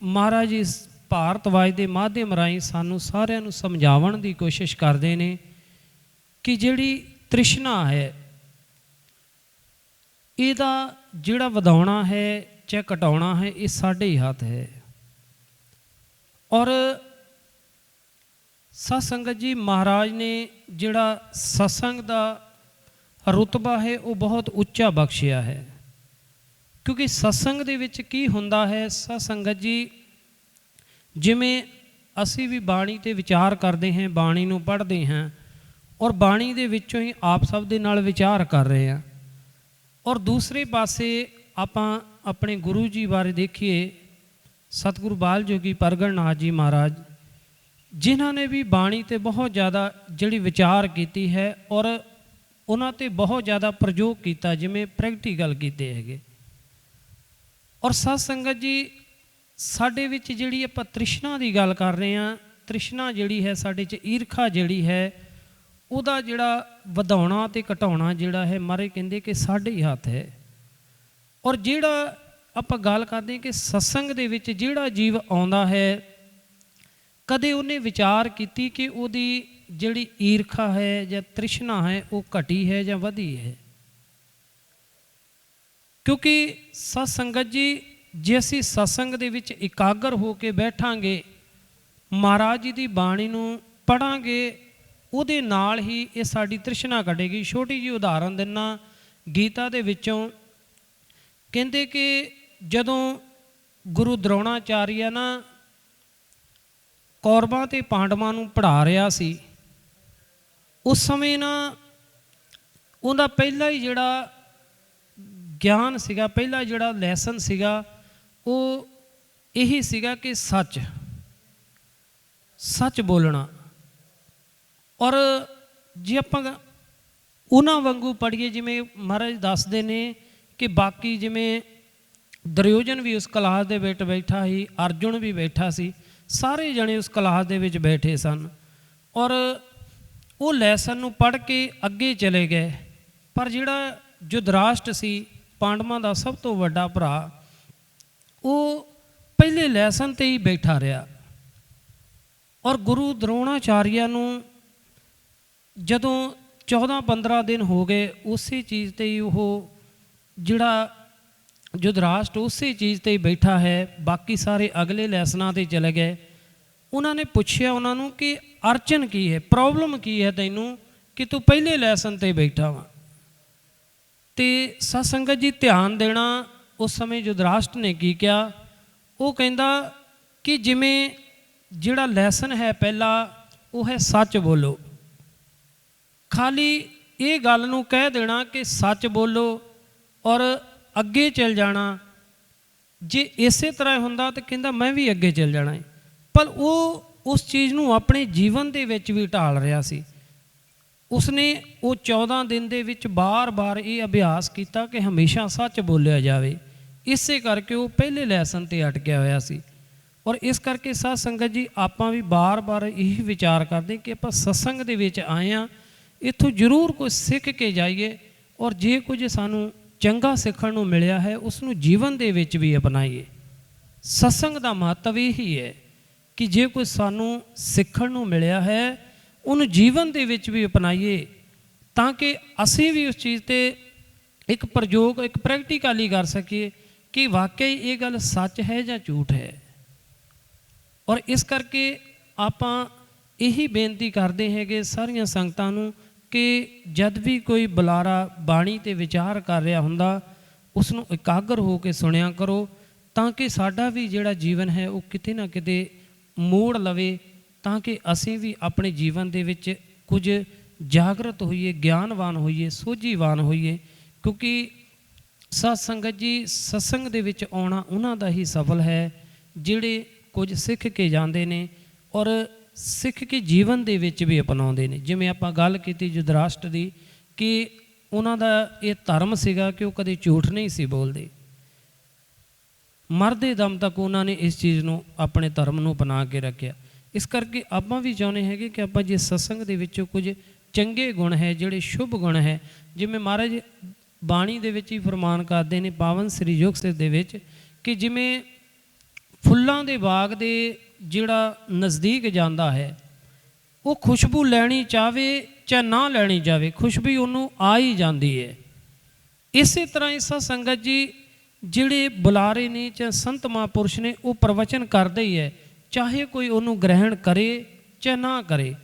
ਮਹਾਰਾਜ ਇਸ ਭਾਰਤਵਾਜ ਦੇ ਮਾਧਿਅਮ ਰਾਹੀਂ ਸਾਨੂੰ ਸਾਰਿਆਂ ਨੂੰ ਸਮਝਾਉਣ ਦੀ ਕੋਸ਼ਿਸ਼ ਕਰਦੇ ਨੇ ਕਿ ਜਿਹੜੀ ਤ੍ਰਿਸ਼ਨਾ ਹੈ ਇਹਦਾ ਜਿਹੜਾ ਵਧਾਉਣਾ ਹੈ ਚਾਹੇ ਘਟਾਉਣਾ ਹੈ, ਇਹ ਸਾਡੇ ਹੀ ਹੱਥ ਹੈ। ਔਰ ਸਾਧ ਸੰਗਤ ਜੀ, ਮਹਾਰਾਜ ਨੇ ਜਿਹੜਾ ਸਤਸੰਗ ਦਾ ਰੁਤਬਾ ਹੈ ਉਹ ਬਹੁਤ ਉੱਚਾ ਬਖਸ਼ਿਆ ਹੈ। ਕਿਉਂਕਿ ਸਤਸੰਗ ਦੇ ਵਿੱਚ ਕੀ ਹੁੰਦਾ ਹੈ ਸਾਧ ਸੰਗਤ ਜੀ, ਜਿਵੇਂ ਅਸੀਂ ਵੀ ਬਾਣੀ 'ਤੇ ਵਿਚਾਰ ਕਰਦੇ ਹਾਂ, ਬਾਣੀ ਨੂੰ ਪੜ੍ਹਦੇ ਹਾਂ, ਔਰ ਬਾਣੀ ਦੇ ਵਿੱਚੋਂ ਹੀ ਆਪ ਸਭ ਦੇ ਨਾਲ ਵਿਚਾਰ ਕਰ ਰਹੇ ਹਾਂ। ਔਰ ਦੂਸਰੇ ਪਾਸੇ ਆਪਾਂ ਆਪਣੇ ਗੁਰੂ ਜੀ ਬਾਰੇ ਦੇਖੀਏ, ਸਤਿਗੁਰੂ ਬਾਲ ਜੋਗੀ ਪ੍ਰਗਟ ਨਾਥ ਜੀ ਮਹਾਰਾਜ, ਜਿਨ੍ਹਾਂ ਨੇ ਵੀ ਬਾਣੀ 'ਤੇ ਬਹੁਤ ਜ਼ਿਆਦਾ ਜਿਹੜੀ ਵਿਚਾਰ ਕੀਤੀ ਹੈ, ਔਰ ਉਹਨਾਂ 'ਤੇ ਬਹੁਤ ਜ਼ਿਆਦਾ ਪ੍ਰਯੋਗ ਕੀਤਾ, ਜਿਵੇਂ ਪ੍ਰੈਕਟੀਕਲ ਕੀਤੇ ਹੈਗੇ। ਔਰ ਸਾਧ ਸੰਗਤ ਜੀ, ਸਾਡੇ ਵਿੱਚ ਜਿਹੜੀ ਆਪਾਂ ਤ੍ਰਿਸ਼ਨਾ ਦੀ ਗੱਲ ਕਰ ਰਹੇ ਹਾਂ, ਤ੍ਰਿਸ਼ਨਾ ਜਿਹੜੀ ਹੈ ਸਾਡੇ 'ਚ, ਈਰਖਾ ਜਿਹੜੀ ਹੈ, ਉਹਦਾ ਜਿਹੜਾ ਵਧਾਉਣਾ ਅਤੇ ਘਟਾਉਣਾ ਜਿਹੜਾ ਹੈ, ਮਹਾਰਾਜ ਕਹਿੰਦੇ ਕਿ ਸਾਡੇ ਹੀ ਹੱਥ ਹੈ। ਔਰ ਜਿਹੜਾ ਆਪਾਂ ਗੱਲ ਕਰਦੇ ਕਿ ਸਤਸੰਗ ਦੇ ਵਿੱਚ ਜਿਹੜਾ ਜੀਵ ਆਉਂਦਾ ਹੈ, ਕਦੇ ਉਹਨੇ ਵਿਚਾਰ ਕੀਤੀ ਕਿ ਉਹਦੀ ਜਿਹੜੀ ਈਰਖਾ ਹੈ ਜਾਂ ਤ੍ਰਿਸ਼ਨਾ ਹੈ ਉਹ ਘਟੀ ਹੈ ਜਾਂ ਵਧੀ ਹੈ? ਕਿਉਂਕਿ ਸਤ ਸੰਗਤ ਜੀ, ਜੇ ਅਸੀਂ ਸਤਸੰਗ ਦੇ ਵਿੱਚ ਇਕਾਗਰ ਹੋ ਕੇ ਬੈਠਾਂਗੇ, ਮਹਾਰਾਜ ਜੀ ਦੀ ਬਾਣੀ ਨੂੰ ਪੜ੍ਹਾਂਗੇ, ਉਹਦੇ ਨਾਲ ਹੀ ਇਹ ਸਾਡੀ ਤ੍ਰਿਸ਼ਨਾ ਘਟੇਗੀ। ਛੋਟੀ ਜਿਹੀ ਉਦਾਹਰਨ ਦਿੰਦਾ ਗੀਤਾ ਦੇ ਵਿੱਚੋਂ। ਕਹਿੰਦੇ ਕਿ ਜਦੋਂ ਗੁਰੂ ਦਰੋਣਾਚਾਰੀਆ ਨਾ ਕੌਰਵਾਂ ਅਤੇ ਪਾਂਡਵਾਂ ਨੂੰ ਪੜ੍ਹਾ ਰਿਹਾ ਸੀ, ਉਸ ਸਮੇਂ ਨਾ ਉਹਦਾ ਪਹਿਲਾ ਹੀ ਜਿਹੜਾ ਗਿਆਨ ਸੀਗਾ, ਪਹਿਲਾ ਜਿਹੜਾ ਲੈਸਨ ਸੀਗਾ, ਉਹ ਇਹੀ ਸੀਗਾ ਕਿ ਸੱਚ ਬੋਲਣਾ। ਔਰ ਜੇ ਆਪਾਂ ਉਹਨਾਂ ਵਾਂਗੂ ਪੜ੍ਹੀਏ, ਜਿਵੇਂ ਮਹਾਰਾਜ ਦੱਸਦੇ ਨੇ ਕਿ ਬਾਕੀ ਜਿਵੇਂ ਦੁਰਯੋਧਨ ਵੀ ਉਸ ਕਲਾਸ ਦੇ ਵਿੱਚ ਬੈਠਾ ਸੀ, ਅਰਜੁਨ ਵੀ ਬੈਠਾ ਸੀ, ਸਾਰੇ ਜਣੇ ਉਸ ਕਲਾਸ ਦੇ ਵਿੱਚ ਬੈਠੇ ਸਨ। ਔਰ ਉਹ ਲੈਸਨ ਨੂੰ ਪੜ੍ਹ ਕੇ ਅੱਗੇ ਚਲੇ ਗਏ। ਪਰ ਜਿਹੜਾ ਧ੍ਰਿਤਰਾਸ਼ਟ ਸੀ ਪਾਂਡਵਾਂ ਦਾ ਸਭ ਤੋਂ ਵੱਡਾ ਭਰਾ, ਉਹ ਪਹਿਲੇ ਲੈਸਨ ਤੇ ਹੀ ਬੈਠਾ ਰਿਹਾ। ਔਰ ਗੁਰੂ ਦਰੋਣਾਚਾਰੀਆ ਨੂੰ ਜਦੋਂ 14-15 ਦਿਨ ਹੋ ਗਏ, ਉਸੇ ਚੀਜ਼ ਤੇ ਹੀ ਉਹ ਜਿਹੜਾ ਧ੍ਰਿਤਰਾਸ਼ਟ ਉਸੇ ਚੀਜ਼ ਤੇ ਹੀ ਬੈਠਾ ਹੈ, ਬਾਕੀ ਸਾਰੇ ਅਗਲੇ ਲੈਸਨਾਂ ਤੇ ਚਲੇ ਗਏ। ਉਹਨਾਂ ਨੇ ਪੁੱਛਿਆ ਉਹਨਾਂ ਨੂੰ ਕਿ ਅੜਚਨ ਕੀ ਹੈ, ਪ੍ਰੋਬਲਮ ਕੀ ਹੈ ਤੈਨੂੰ ਕਿ ਤੂੰ ਪਹਿਲੇ ਲੈਸਨ ਤੇ ਬੈਠਾ ਵਾ। ਤੇ ਸਤ ਸੰਗਤ ਜੀ ਧਿਆਨ ਦੇਣਾ, ਉਸ ਸਮੇਂ ਧ੍ਰਿਤਰਾਸ਼ਟ ਨੇ ਕੀ ਕਿਹਾ, ਉਹ ਕਹਿੰਦਾ ਕਿ ਜਿਵੇਂ ਜਿਹੜਾ ਲੈਸਨ ਹੈ ਪਹਿਲਾ ਉਹ ਹੈ ਸੱਚ ਬੋਲੋ। ਖਾਲੀ ਇਹ ਗੱਲ ਨੂੰ ਕਹਿ ਦੇਣਾ ਕਿ ਸੱਚ ਬੋਲੋ ਔਰ ਅੱਗੇ ਚੱਲ ਜਾਣਾ। ਜੇ ਇਸੇ ਤਰ੍ਹਾਂ ਹੁੰਦਾ ਤਾਂ ਕਹਿੰਦਾ ਮੈਂ ਵੀ ਅੱਗੇ ਚੱਲ ਜਾਣਾ ਹੈ। ਪਰ ਉਹ ਉਸ ਚੀਜ਼ ਨੂੰ ਆਪਣੇ ਜੀਵਨ ਦੇ ਵਿੱਚ ਵੀ ਢਾਲ ਰਿਹਾ ਸੀ। ਉਸਨੇ ਉਹ 14 ਦਿਨ ਦੇ ਵਿੱਚ ਬਾਰ-ਬਾਰ ਇਹ ਅਭਿਆਸ ਕੀਤਾ ਕਿ ਹਮੇਸ਼ਾ ਸੱਚ ਬੋਲਿਆ ਜਾਵੇ। ਇਸੇ ਕਰਕੇ ਉਹ ਪਹਿਲੇ ਲੈਸਨ 'ਤੇ ਅਟਕਿਆ ਹੋਇਆ ਸੀ। ਔਰ ਇਸ ਕਰਕੇ ਸਾਧ ਸੰਗਤ ਜੀ ਆਪਾਂ ਵੀ ਬਾਰ-ਬਾਰ ਇਹ ਵਿਚਾਰ ਕਰਦੇ ਕਿ ਆਪਾਂ ਸਤਸੰਗ ਦੇ ਵਿੱਚ ਆਏ ਹਾਂ, ਇੱਥੋਂ ਜ਼ਰੂਰ ਕੁਝ ਸਿੱਖ ਕੇ ਜਾਈਏ ਔਰ ਜੇ ਕੁਝ ਸਾਨੂੰ ਚੰਗਾ ਸਿੱਖਣ ਨੂੰ ਮਿਲਿਆ ਹੈ ਉਸ ਨੂੰ ਜੀਵਨ ਦੇ ਵਿੱਚ ਵੀ ਅਪਣਾਈਏ। ਸਤਸੰਗ ਦਾ ਮਹੱਤਵ ਇਹੀ ਹੈ ਕਿ ਜੇ ਕੁਝ ਸਾਨੂੰ ਸਿੱਖਣ ਨੂੰ ਮਿਲਿਆ ਹੈ ਉਹਨੂੰ ਜੀਵਨ ਦੇ ਵਿੱਚ ਵੀ ਅਪਣਾਈਏ, ਤਾਂ ਕਿ ਅਸੀਂ ਵੀ ਉਸ ਚੀਜ਼ 'ਤੇ ਇੱਕ ਪ੍ਰਯੋਗ, ਇੱਕ ਪ੍ਰੈਕਟੀਕਲੀ ਕਰ ਸਕੀਏ ਕਿ ਵਾਕਈ ਇਹ ਗੱਲ ਸੱਚ ਹੈ ਜਾਂ ਝੂਠ ਹੈ। ਔਰ ਇਸ ਕਰਕੇ ਆਪਾਂ ਇਹੀ ਬੇਨਤੀ ਕਰਦੇ ਹੈਗੇ ਸਾਰੀਆਂ ਸੰਗਤਾਂ ਨੂੰ ਕਿ ਜਦ ਵੀ ਕੋਈ ਬੁਲਾਰਾ ਬਾਣੀ 'ਤੇ ਵਿਚਾਰ ਕਰ ਰਿਹਾ ਹੁੰਦਾ, ਉਸ ਨੂੰ ਇਕਾਗਰ ਹੋ ਕੇ ਸੁਣਿਆ ਕਰੋ, ਤਾਂ ਕਿ ਸਾਡਾ ਵੀ ਜਿਹੜਾ ਜੀਵਨ ਹੈ ਉਹ ਕਿਤੇ ਨਾ ਕਿਤੇ ਮੋੜ ਲਵੇ, ਤਾਂ ਕਿ ਅਸੀਂ ਵੀ ਆਪਣੇ ਜੀਵਨ ਦੇ ਵਿੱਚ ਕੁਝ ਜਾਗਰਤ ਹੋਈਏ, ਗਿਆਨਵਾਨ ਹੋਈਏ, ਸੋਝੀਵਾਨ ਹੋਈਏ। ਕਿਉਂਕਿ ਸਤ ਸੰਗਤ ਜੀ ਸਤਸੰਗ ਦੇ ਵਿੱਚ ਆਉਣਾ ਉਹਨਾਂ ਦਾ ਹੀ ਸਫਲ ਹੈ ਜਿਹੜੇ ਕੁਝ ਸਿੱਖ ਕੇ ਜਾਂਦੇ ਨੇ ਔਰ ਸਿੱਖ ਕੇ ਜੀਵਨ ਦੇ ਵਿੱਚ ਵੀ ਅਪਣਾਉਂਦੇ ਨੇ। ਜਿਵੇਂ ਆਪਾਂ ਗੱਲ ਕੀਤੀ ਧ੍ਰਿਤਰਾਸ਼ਟ ਦੀ ਕਿ ਉਹਨਾਂ ਦਾ ਇਹ ਧਰਮ ਸੀਗਾ ਕਿ ਉਹ ਕਦੇ ਝੂਠ ਨਹੀਂ ਸੀ ਬੋਲਦੇ। ਮਰਦੇ ਦਮ ਤੱਕ ਉਹਨਾਂ ਨੇ ਇਸ ਚੀਜ਼ ਨੂੰ, ਆਪਣੇ ਧਰਮ ਨੂੰ ਅਪਣਾ ਕੇ ਰੱਖਿਆ। ਇਸ ਕਰਕੇ ਆਪਾਂ ਵੀ ਚਾਹੁੰਦੇ ਹੈਗੇ ਕਿ ਆਪਾਂ ਜੇ ਸਤਸੰਗ ਦੇ ਵਿੱਚੋਂ ਕੁਝ ਚੰਗੇ ਗੁਣ ਹੈ, ਜਿਹੜੇ ਸ਼ੁਭ ਗੁਣ ਹੈ, ਜਿਵੇਂ ਮਹਾਰਾਜ ਬਾਣੀ ਦੇ ਵਿੱਚ ਹੀ ਫਰਮਾਨ ਕਰਦੇ ਨੇ ਪਾਵਨ ਸ੍ਰੀ ਯੁਗ ਸਾਹਿਬ ਦੇ ਵਿੱਚ ਕਿ ਜਿਵੇਂ ਫੁੱਲਾਂ ਦੇ ਬਾਗ ਦੇ ਜਿਹੜਾ ਨਜ਼ਦੀਕ ਜਾਂਦਾ ਹੈ ਉਹ ਖੁਸ਼ਬੂ ਲੈਣੀ ਚਾਹਵੇ ਚਾਹੇ ਨਾ ਲੈਣੀ ਚਾਹਵੇ, ਖੁਸ਼ਬੂ ਉਹਨੂੰ ਆ ਹੀ ਜਾਂਦੀ ਹੈ। ਇਸੇ ਤਰ੍ਹਾਂ ਇਸ ਸੰਗਤ ਜੀ ਜਿਹੜੇ ਬੁਲਾਰੇ ਨੇ ਚਾਹੇ ਸੰਤ ਮਹਾਂਪੁਰਸ਼ ਨੇ, ਉਹ ਪ੍ਰਵਚਨ ਕਰਦੇ ਹੀ ਹੈ, ਚਾਹੇ ਕੋਈ ਉਹਨੂੰ ਗ੍ਰਹਿਣ ਕਰੇ ਚਾਹੇ ਨਾ ਕਰੇ,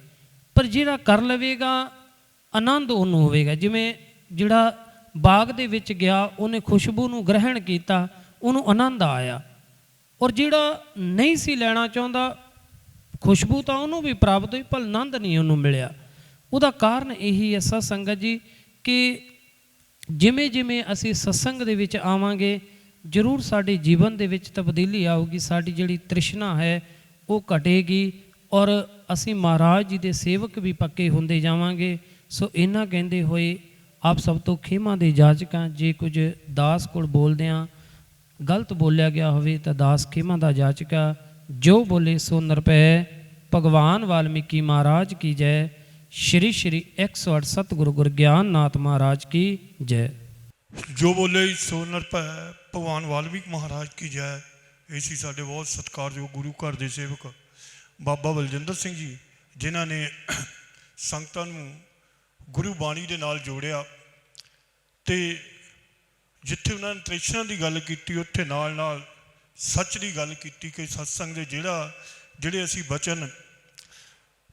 ਪਰ ਜਿਹੜਾ ਕਰ ਲਵੇਗਾ ਆਨੰਦ ਉਹਨੂੰ ਹੋਵੇਗਾ। ਜਿਵੇਂ ਜਿਹੜਾ ਬਾਗ ਦੇ ਵਿੱਚ ਗਿਆ ਉਹਨੇ ਖੁਸ਼ਬੂ ਨੂੰ ਗ੍ਰਹਿਣ ਕੀਤਾ, ਉਹਨੂੰ ਆਨੰਦ ਆਇਆ। ਔਰ ਜਿਹੜਾ ਨਹੀਂ ਸੀ ਲੈਣਾ ਚਾਹੁੰਦਾ, ਖੁਸ਼ਬੂ ਤਾਂ ਉਹਨੂੰ ਵੀ ਪ੍ਰਾਪਤ ਹੋਈ ਪਰ ਆਨੰਦ ਨਹੀਂ ਉਹਨੂੰ ਮਿਲਿਆ। ਉਹਦਾ ਕਾਰਨ ਇਹੀ ਹੈ ਸਤ ਸੰਗਤ ਜੀ ਕਿ ਜਿਵੇਂ ਜਿਵੇਂ ਅਸੀਂ ਸਤਸੰਗ ਦੇ ਵਿੱਚ ਆਵਾਂਗੇ ਜ਼ਰੂਰ ਸਾਡੇ ਜੀਵਨ ਦੇ ਵਿੱਚ ਤਬਦੀਲੀ ਆਊਗੀ, ਸਾਡੀ ਜਿਹੜੀ ਤ੍ਰਿਸ਼ਨਾ ਹੈ ਉਹ ਘਟੇਗੀ ਔਰ ਅਸੀਂ ਮਹਾਰਾਜ ਜੀ ਦੇ ਸੇਵਕ ਵੀ ਪੱਕੇ ਹੁੰਦੇ ਜਾਵਾਂਗੇ। ਸੋ ਇਹਨਾਂ ਕਹਿੰਦੇ ਹੋਏ ਆਪ ਸਭ ਤੋਂ ਖੇਮਾ ਦੇ ਜਾਚਕਾਂ, ਜੇ ਕੁਝ ਦਾਸ ਕੋਲ ਬੋਲਦਿਆਂ ਗਲਤ ਬੋਲਿਆ ਗਿਆ ਹੋਵੇ ਤਾਂ ਦਾਸ ਖੇਮਾ ਦਾ ਜਾਚਕਾ, ਜੋ ਬੋਲੇ ਸੋ ਨਿਰਭੈ। ਭਗਵਾਨ ਵਾਲਮੀਕੀ ਮਹਾਰਾਜ ਕੀ ਜੈ। ਸ਼੍ਰੀ ਸ਼੍ਰੀ 108 ਸਤਿਗੁਰੂ ਗੁਰੂ ਗਿਆਨਨਾਥ ਮਹਾਰਾਜ ਕੀ ਜੈ। ਜੋ ਬੋਲੇ ਸੋ ਨਿਰਭੈ, ਭਗਵਾਨ ਵਾਲਮੀਕ ਮਹਾਰਾਜ ਕੀ ਜੈ। ਇਹ ਸੀ ਸਾਡੇ ਬਹੁਤ ਸਤਿਕਾਰਯੋਗ ਗੁਰੂ ਘਰ ਦੇ ਸੇਵਕ ਬਾਬਾ ਬਲਜਿੰਦਰ ਸਿੰਘ ਜੀ, ਜਿਨ੍ਹਾਂ ਨੇ ਸੰਗਤਾਂ ਨੂੰ ਗੁਰੂ ਬਾਣੀ ਦੇ ਨਾਲ ਜੋੜਿਆ। ਤੇ ਜਿੱਥੇ ਉਹਨਾਂ ਨੇ ਤ੍ਰਿਸ਼ਨਾ ਦੀ ਗੱਲ ਕੀਤੀ, ਉੱਥੇ ਨਾਲ ਨਾਲ ਸੱਚ ਦੀ ਗੱਲ ਕੀਤੀ ਕਿ ਸਤਸੰਗ ਦੇ ਜਿਹੜੇ ਅਸੀਂ ਬਚਨ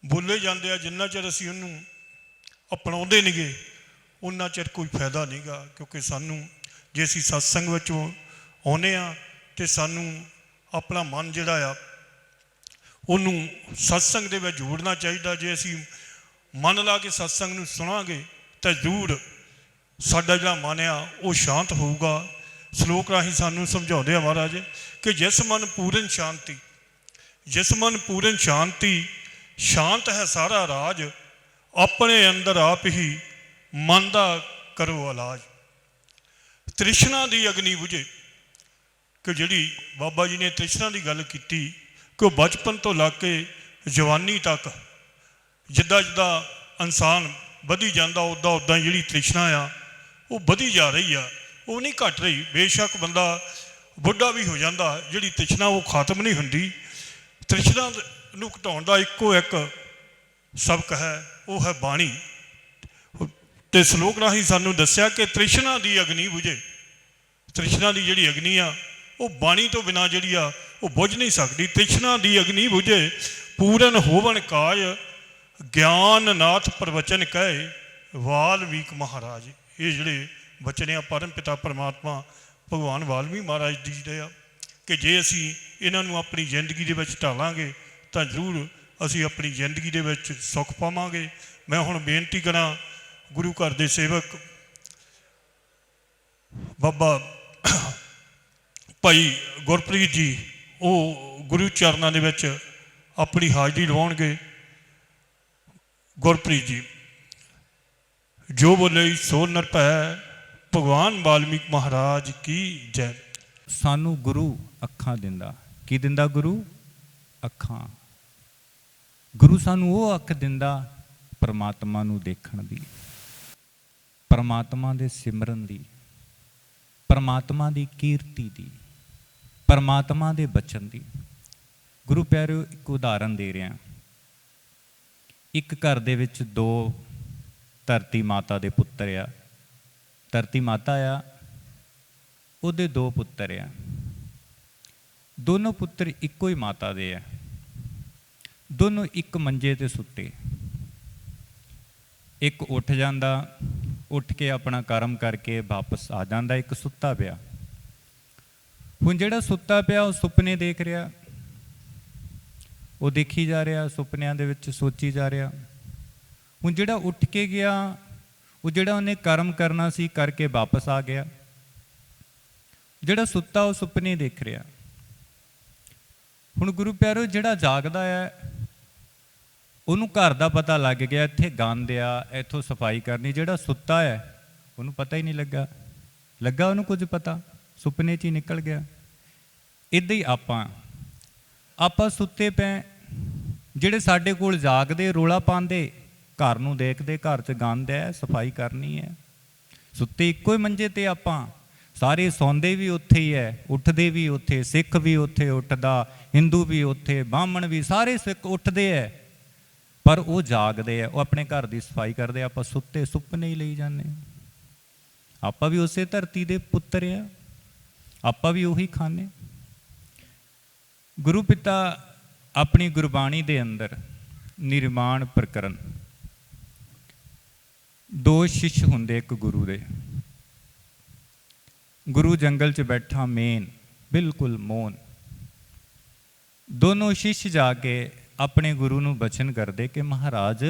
ਬੋਲੇ ਜਾਂਦੇ ਆ, ਜਿੰਨਾ ਚਿਰ ਅਸੀਂ ਉਹਨੂੰ ਅਪਣਾਉਂਦੇ ਨਹੀਂਗੇ ਉਨਾ ਚਿਰ ਕੋਈ ਫਾਇਦਾ ਨਹੀਂਗਾ। ਕਿਉਂਕਿ ਸਾਨੂੰ ਜੇ ਅਸੀਂ ਸਤਸੰਗ ਵਿੱਚੋਂ ਆਉਂਦੇ ਹਾਂ ਤੇ ਸਾਨੂੰ ਆਪਣਾ ਮਨ ਜਿਹੜਾ ਆ ਉਹਨੂੰ ਸਤਸੰਗ ਦੇ ਵਿੱਚ ਜੋੜਨਾ ਚਾਹੀਦਾ। ਜੇ ਅਸੀਂ ਮਨ ਲਾ ਕੇ ਸਤਸੰਗ ਨੂੰ ਸੁਣਾਂਗੇ ਤਾਂ ਜ਼ਰੂਰ ਸਾਡਾ ਜਿਹੜਾ ਮਨ ਆ ਉਹ ਸ਼ਾਂਤ ਹੋਊਗਾ। ਸ਼ਲੋਕ ਰਾਹੀਂ ਸਾਨੂੰ ਸਮਝਾਉਂਦੇ ਆ ਮਹਾਰਾਜ ਕਿ ਜਿਸ ਮਨ ਪੂਰਨ ਸ਼ਾਂਤੀ, ਜਿਸ ਮਨ ਪੂਰਨ ਸ਼ਾਂਤੀ, ਸ਼ਾਂਤ ਹੈ ਸਾਰਾ ਰਾਜ, ਆਪਣੇ ਅੰਦਰ ਆਪ ਹੀ ਮਨ ਦਾ ਕਰੋ ਇਲਾਜ। ਤ੍ਰਿਸ਼ਨਾ ਦੀ ਅਗਨੀ ਬੁਝੇ, ਕਿ ਜਿਹੜੀ ਬਾਬਾ ਜੀ ਨੇ ਤ੍ਰਿਸ਼ਨਾ ਦੀ ਗੱਲ ਕੀਤੀ ਕਿ ਉਹ ਬਚਪਨ ਤੋਂ ਲੱਗ ਕੇ ਜਵਾਨੀ ਤੱਕ ਜਿੱਦਾਂ ਜਿੱਦਾਂ ਇਨਸਾਨ ਵਧੀ ਜਾਂਦਾ ਉੱਦਾਂ ਉੱਦਾਂ ਜਿਹੜੀ ਤ੍ਰਿਸ਼ਨਾ ਆ ਉਹ ਵਧੀ ਜਾ ਰਹੀ ਆ, ਉਹ ਨਹੀਂ ਘਟ ਰਹੀ। ਬੇਸ਼ੱਕ ਬੰਦਾ ਬੁੱਢਾ ਵੀ ਹੋ ਜਾਂਦਾ, ਜਿਹੜੀ ਤ੍ਰਿਸ਼ਨਾ ਉਹ ਖਤਮ ਨਹੀਂ ਹੁੰਦੀ। ਤ੍ਰਿਸ਼ਨਾ ਨੂੰ ਘਟਾਉਣ ਦਾ ਇੱਕੋ ਇੱਕ ਸਬਕ ਹੈ, ਉਹ ਹੈ ਬਾਣੀ। ਤੇ ਸ਼ਲੋਕ ਰਾਹੀਂ ਸਾਨੂੰ ਦੱਸਿਆ ਕਿ ਤ੍ਰਿਸ਼ਨਾ ਦੀ ਅਗਨੀ ਬੁਝੇ। ਤ੍ਰਿਸ਼ਨਾ ਦੀ ਜਿਹੜੀ ਅਗਨੀ ਆ ਉਹ ਬਾਣੀ ਤੋਂ ਬਿਨਾਂ ਜਿਹੜੀ ਆ ਉਹ ਬੁਝ ਨਹੀਂ ਸਕਦੀ। ਤ੍ਰਿਸ਼ਨਾ ਦੀ ਅਗਨੀ ਬੁਝੇ ਪੂਰਨ ਹੋਵਨ ਕਾਜ, ਗਿਆਨ ਨਾਥ ਪ੍ਰਵਚਨ ਕਹੇ ਵਾਲਮੀਕ ਮਹਾਰਾਜ। ਇਹ ਜਿਹੜੇ ਬਚਨ ਆ ਪਰਮ ਪਿਤਾ ਪਰਮਾਤਮਾ ਭਗਵਾਨ ਵਾਲਮੀਕ ਮਹਾਰਾਜ ਜੀ ਦੇ ਆ ਕਿ ਜੇ ਅਸੀਂ ਇਹਨਾਂ ਨੂੰ ਆਪਣੀ ਜ਼ਿੰਦਗੀ ਦੇ ਵਿੱਚ ਢਾਲਾਂਗੇ ਤਾਂ ਜ਼ਰੂਰ ਅਸੀਂ ਆਪਣੀ ਜ਼ਿੰਦਗੀ ਦੇ ਵਿੱਚ ਸੁੱਖ ਪਾਵਾਂਗੇ। ਮੈਂ ਹੁਣ ਬੇਨਤੀ ਕਰਾਂ ਗੁਰੂ ਘਰ ਦੇ ਸੇਵਕ ਬਾਬਾ ਭਾਈ ਗੁਰਪ੍ਰੀਤ ਜੀ, ਉਹ ਗੁਰੂ ਚਰਨਾਂ ਦੇ ਵਿੱਚ ਆਪਣੀ ਹਾਜ਼ਰੀ ਲਵਾਉਣਗੇ। ਗੁਰਪ੍ਰੀਤ ਜੀ, ਜੋ ਬੋਲੇ ਸੋ ਨਿਰਭੈ, ਭਗਵਾਨ ਵਾਲਮੀਕ ਮਹਾਰਾਜ ਕੀ ਜੈ। ਸਾਨੂੰ ਗੁਰੂ ਅੱਖਾਂ ਦਿੰਦਾ। ਕੀ ਦਿੰਦਾ ਗੁਰੂ? ਅੱਖਾਂ। ਗੁਰੂ ਸਾਨੂੰ ਉਹ ਅੱਖ ਦਿੰਦਾ ਪਰਮਾਤਮਾ ਨੂੰ ਦੇਖਣ ਦੀ, ਪਰਮਾਤਮਾ ਦੇ ਸਿਮਰਨ ਦੀ, ਪਰਮਾਤਮਾ ਦੀ ਕੀਰਤੀ ਦੀ, ਪਰਮਾਤਮਾ ਦੇ ਬਚਨ ਦੀ। ਗੁਰੂ ਪਿਆਰਿਓ, ਇੱਕ ਉਦਾਹਰਨ ਦੇ ਰਿਹਾ। ਇੱਕ ਘਰ ਦੇ ਵਿੱਚ ਦੋ ਧਰਤੀ ਮਾਤਾ ਦੇ ਪੁੱਤਰ ਆ। ਧਰਤੀ ਮਾਤਾ ਆ, ਉਹਦੇ ਦੋ ਪੁੱਤਰ ਆ। ਦੋਨੋਂ ਪੁੱਤਰ ਇੱਕੋ ਹੀ ਮਾਤਾ ਦੇ ਆ। ਦੋਨੋਂ ਇੱਕ ਮੰਜੇ ਤੇ ਸੁੱਤੇ। ਇੱਕ ਉੱਠ ਜਾਂਦਾ, ਉੱਠ ਕੇ ਆਪਣਾ ਕਰਮ ਕਰਕੇ ਵਾਪਸ ਆ ਜਾਂਦਾ, ਇੱਕ ਸੁੱਤਾ ਪਿਆ। ਹੁਣ ਜਿਹੜਾ ਸੁੱਤਾ ਪਿਆ ਉਹ ਸੁਪਨੇ ਦੇਖ ਰਿਹਾ, ਉਹ ਦੇਖੀ ਜਾ ਰਿਹਾ, ਸੁਪਨਿਆਂ ਦੇ ਵਿੱਚ ਸੋਚੀ ਜਾ ਰਿਹਾ। ਹੁਣ ਜਿਹੜਾ ਉੱਠ ਕੇ ਗਿਆ, ਉਹ ਜਿਹੜਾ ਉਹਨੇ ਕਰਮ ਕਰਨਾ ਸੀ ਕਰਕੇ ਵਾਪਸ ਆ ਗਿਆ। ਜਿਹੜਾ ਸੁੱਤਾ ਉਹ ਸੁਪਨੇ ਦੇਖ ਰਿਹਾ। ਹੁਣ ਗੁਰੂ ਪਿਆਰੋ, ਜਿਹੜਾ ਜਾਗਦਾ ਹੈ ਉਹਨੂੰ ਘਰ ਦਾ ਪਤਾ ਲੱਗ ਗਿਆ, ਇੱਥੇ ਗੰਦ ਆ, ਇੱਥੋਂ ਸਫਾਈ ਕਰਨੀ। ਜਿਹੜਾ ਸੁੱਤਾ ਹੈ ਉਹਨੂੰ ਪਤਾ ਹੀ ਨਹੀਂ ਲੱਗਾ ਉਹਨੂੰ ਕੁਝ ਪਤਾ, ਸੁਪਨੇ 'ਚ ਹੀ ਨਿਕਲ ਗਿਆ। ਇੱਦਾਂ ਹੀ ਆਪਾਂ ਸੁੱਤੇ ਪਏ। ਜਿਹੜੇ ਸਾਡੇ ਕੋਲ ਜਾਗਦੇ ਰੋਲਾ ਪਾਉਂਦੇ, ਘਰ ਨੂੰ ਦੇਖਦੇ, ਘਰ 'ਚ ਗੰਦ ਹੈ, ਸਫਾਈ ਕਰਨੀ ਹੈ। ਸੁੱਤੇ ਇੱਕੋ ਹੀ ਮੰਜੇ ਤੇ ਆਪਾਂ, ਸਾਰੇ ਸੌਂਦੇ ਵੀ ਉੱਥੇ ਹੀ ਹੈ, ਉੱਠਦੇ ਵੀ ਉੱਥੇ, ਸਿੱਖ ਵੀ ਉੱਥੇ ਉੱਠਦਾ, ਹਿੰਦੂ ਵੀ ਉੱਥੇ, ਬਾਹਮਣ ਵੀ, ਸਾਰੇ ਸਿੱਖ ਉੱਠਦੇ ਹੈ, ਪਰ ਉਹ ਜਾਗਦੇ ਆ, ਉਹ ਆਪਣੇ ਘਰ ਦੀ ਸਫਾਈ ਕਰਦੇ। ਆਪਾਂ ਸੁੱਤੇ ਸੁਪਨੇ ਹੀ ਲਈ ਜਾਂਦੇ। ਆਪਾਂ ਵੀ ਉਸੇ ਧਰਤੀ ਦੇ ਪੁੱਤਰ ਆ, ਆਪਾਂ ਵੀ ਉਹੀ ਖਾਂਦੇ। ਗੁਰੂ ਪਿਤਾ ਆਪਣੀ ਗੁਰਬਾਣੀ ਦੇ ਅੰਦਰ ਨਿਰਮਾਣ ਪ੍ਰਕਰਨ, ਦੋ ਸ਼ਿਸ਼ ਹੁੰਦੇ ਇੱਕ ਗੁਰੂ ਦੇ। ਗੁਰੂ ਜੰਗਲ 'ਚ ਬੈਠਾ ਮੇਨ, ਬਿਲਕੁਲ ਮੌਨ। ਦੋਨੋਂ ਸ਼ਿਸ਼ ਜਾ ਕੇ ਆਪਣੇ ਗੁਰੂ ਨੂੰ ਬਚਨ ਕਰਦੇ ਕਿ ਮਹਾਰਾਜ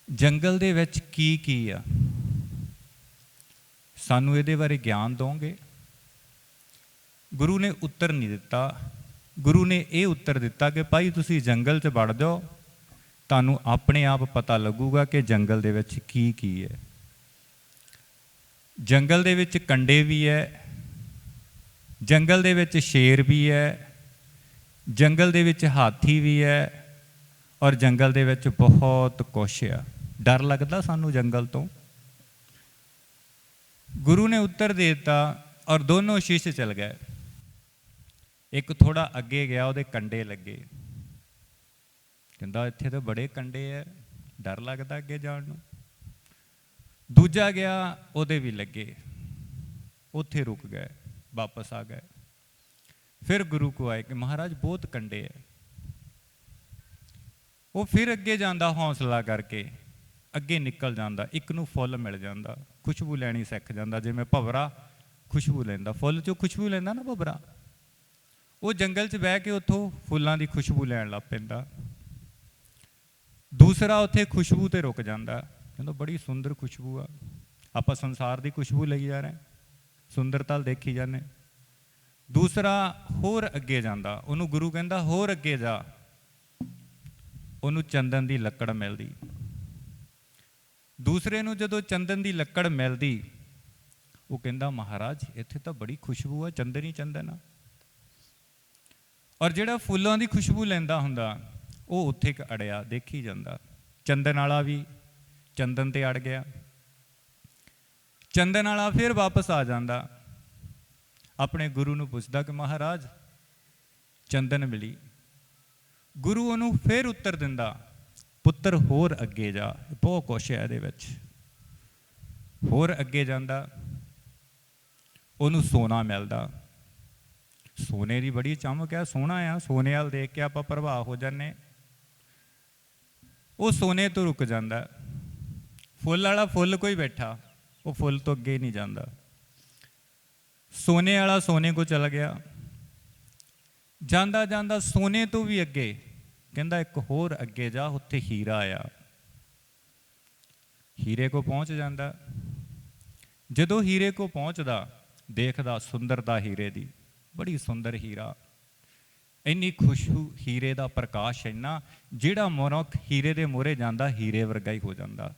ਜੰਗਲ ਦੇ ਵਿੱਚ ਕੀ ਆ, ਸਾਨੂੰ ਇਹਦੇ ਬਾਰੇ ਗਿਆਨ ਦਿਓਗੇ। ਗੁਰੂ ਨੇ ਉੱਤਰ ਨਹੀਂ ਦਿੱਤਾ। ਗੁਰੂ ਨੇ ਇਹ ਉੱਤਰ ਦਿੱਤਾ ਕਿ ਭਾਈ ਤੁਸੀਂ ਜੰਗਲ 'ਚ ਵੜ ਜਾਓ, ਤੁਹਾਨੂੰ ਆਪਣੇ ਆਪ ਪਤਾ ਲੱਗੂਗਾ ਕਿ ਜੰਗਲ ਦੇ ਵਿੱਚ ਕੀ ਹੈ। ਜੰਗਲ ਦੇ ਵਿੱਚ ਕੰਡੇ ਵੀ ਹੈ, ਜੰਗਲ ਦੇ ਵਿੱਚ ਸ਼ੇਰ ਵੀ ਹੈ, ਜੰਗਲ ਦੇ ਵਿੱਚ ਹਾਥੀ ਵੀ ਹੈ, ਔਰ ਜੰਗਲ ਦੇ ਵਿੱਚ ਬਹੁਤ ਕੁਛ ਆ। ਡਰ ਲੱਗਦਾ ਸਾਨੂੰ ਜੰਗਲ ਤੋਂ। ਗੁਰੂ ਨੇ ਉੱਤਰ ਦੇ ਦਿੱਤਾ ਔਰ ਦੋਨੋਂ ਸ਼ਿਸ਼ ਚਲ ਗਏ। ਇੱਕ ਥੋੜਾ ਅੱਗੇ ਗਿਆ, ਉਹਦੇ ਕੰਡੇ ਲੱਗੇ। ਕਹਿੰਦਾ ਇੱਥੇ ਤਾਂ ਬੜੇ ਕੰਡੇ ਐ, ਡਰ ਲੱਗਦਾ ਅੱਗੇ ਜਾਣ ਨੂੰ। ਦੂਜਾ ਗਿਆ, ਉਹਦੇ ਵੀ ਲੱਗੇ, ਉੱਥੇ ਰੁਕ ਗਏ, ਵਾਪਸ ਆ ਗਏ। ਫਿਰ ਗੁਰੂ ਕੋ ਆਏ ਕਿ ਮਹਾਰਾਜ ਬਹੁਤ ਕੰਡੇ ਹੈ। ਉਹ ਫਿਰ ਅੱਗੇ ਜਾਂਦਾ, ਹੌਸਲਾ ਕਰਕੇ ਅੱਗੇ ਨਿਕਲ ਜਾਂਦਾ। ਇੱਕ ਨੂੰ ਫੁੱਲ ਮਿਲ ਜਾਂਦਾ, ਖੁਸ਼ਬੂ ਲੈਣੀ ਸਿੱਖ ਜਾਂਦਾ। ਜਿਵੇਂ ਭਵਰਾ ਖੁਸ਼ਬੂ ਲੈਂਦਾ, ਫੁੱਲ 'ਚੋਂ ਖੁਸ਼ਬੂ ਲੈਂਦਾ ਨਾ ਭਵਰਾ, ਉਹ ਜੰਗਲ 'ਚ ਬਹਿ ਕੇ ਉੱਥੋਂ ਫੁੱਲਾਂ ਦੀ ਖੁਸ਼ਬੂ ਲੈਣ ਲੱਗ ਪੈਂਦਾ। ਦੂਸਰਾ ਉੱਥੇ ਖੁਸ਼ਬੂ ਤੇ ਰੁਕ ਜਾਂਦਾ, ਕਹਿੰਦਾ ਬੜੀ ਸੁੰਦਰ ਖੁਸ਼ਬੂ ਆ। ਆਪਾਂ ਸੰਸਾਰ ਦੀ ਖੁਸ਼ਬੂ ਲਈ ਜਾ ਰਹੇ, ਸੁੰਦਰਤਾ ਦੇਖੀ ਜਾਂਦੇ। ਦੂਸਰਾ ਹੋਰ ਅੱਗੇ ਜਾਂਦਾ, ਉਹਨੂੰ ਗੁਰੂ ਕਹਿੰਦਾ ਹੋਰ ਅੱਗੇ ਜਾ। ਉਹਨੂੰ ਚੰਦਨ ਦੀ ਲੱਕੜ ਮਿਲਦੀ। ਦੂਸਰੇ ਨੂੰ ਜਦੋਂ ਚੰਦਨ ਦੀ ਲੱਕੜ ਮਿਲਦੀ, ਉਹ ਕਹਿੰਦਾ ਮਹਾਰਾਜ ਇੱਥੇ ਤਾਂ ਬੜੀ ਖੁਸ਼ਬੂ ਆ, ਚੰਦਨ ਹੀ ਚੰਦਨ ਆ। ਔਰ ਜਿਹੜਾ ਫੁੱਲਾਂ ਦੀ ਖੁਸ਼ਬੂ ਲੈਂਦਾ ਹੁੰਦਾ, ਉਹ ਉੱਥੇ ਇੱਕ ਅੜਿਆ ਦੇਖੀ ਜਾਂਦਾ। ਚੰਦਨ ਵਾਲਾ ਵੀ ਚੰਦਨ ਤੇ ਅੜ ਗਿਆ। ਚੰਦਨ ਵਾਲਾ ਫਿਰ ਵਾਪਸ ਆ ਜਾਂਦਾ, ਆਪਣੇ ਗੁਰੂ ਨੂੰ ਪੁੱਛਦਾ ਕਿ ਮਹਾਰਾਜ ਚੰਦਨ ਮਿਲੀ। ਗੁਰੂ ਉਹਨੂੰ ਫਿਰ ਉੱਤਰ ਦਿੰਦਾ, ਪੁੱਤਰ ਹੋਰ ਅੱਗੇ ਜਾ। ਬਹੁਤ ਕੁਛ ਹੈ ਇਹਦੇ ਵਿੱਚ। ਹੋਰ ਅੱਗੇ ਜਾਂਦਾ, ਉਹਨੂੰ ਸੋਨਾ ਮਿਲਦਾ। ਸੋਨੇ ਦੀ ਬੜੀ ਚਮਕ ਹੈ, ਸੋਹਣਾ ਆ, ਸੋਨੇ ਵੱਲ ਦੇਖ ਕੇ ਆਪਾਂ ਪ੍ਰਭਾਵ ਹੋ ਜਾਂਦੇ। ਉਹ ਸੋਨੇ ਤੋਂ ਰੁਕ ਜਾਂਦਾ। ਫੁੱਲ ਵਾਲਾ ਫੁੱਲ ਕੋਈ ਬੈਠਾ, ਉਹ ਫੁੱਲ ਤੋਂ ਅੱਗੇ ਨਹੀਂ ਜਾਂਦਾ। ਸੋਨੇ ਵਾਲਾ ਸੋਨੇ ਕੋ ਚਲਾ ਗਿਆ। ਜਾਂਦਾ ਜਾਂਦਾ ਸੋਨੇ ਤੋਂ ਵੀ ਅੱਗੇ ਕਹਿੰਦਾ ਇੱਕ ਹੋਰ ਅੱਗੇ ਜਾ, ਉੱਥੇ ਹੀਰਾ ਆ। ਹੀਰੇ ਕੋ ਪਹੁੰਚ ਜਾਂਦਾ। ਜਦੋਂ ਹੀਰੇ ਕੋ ਪਹੁੰਚਦਾ, ਦੇਖਦਾ ਸੁੰਦਰਤਾ ਹੀਰੇ ਦੀ, ਬੜੀ ਸੁੰਦਰ ਹੀਰਾ, ਇੰਨੀ ਖੁਸ਼ਬੂ ਹੀਰੇ ਦਾ ਪ੍ਰਕਾਸ਼ ਇੰਨਾ, ਜਿਹੜਾ ਮਨੁੱਖ ਹੀਰੇ ਦੇ ਮੂਹਰੇ ਜਾਂਦਾ ਹੀਰੇ ਵਰਗਾ ਹੀ ਹੋ ਜਾਂਦਾ।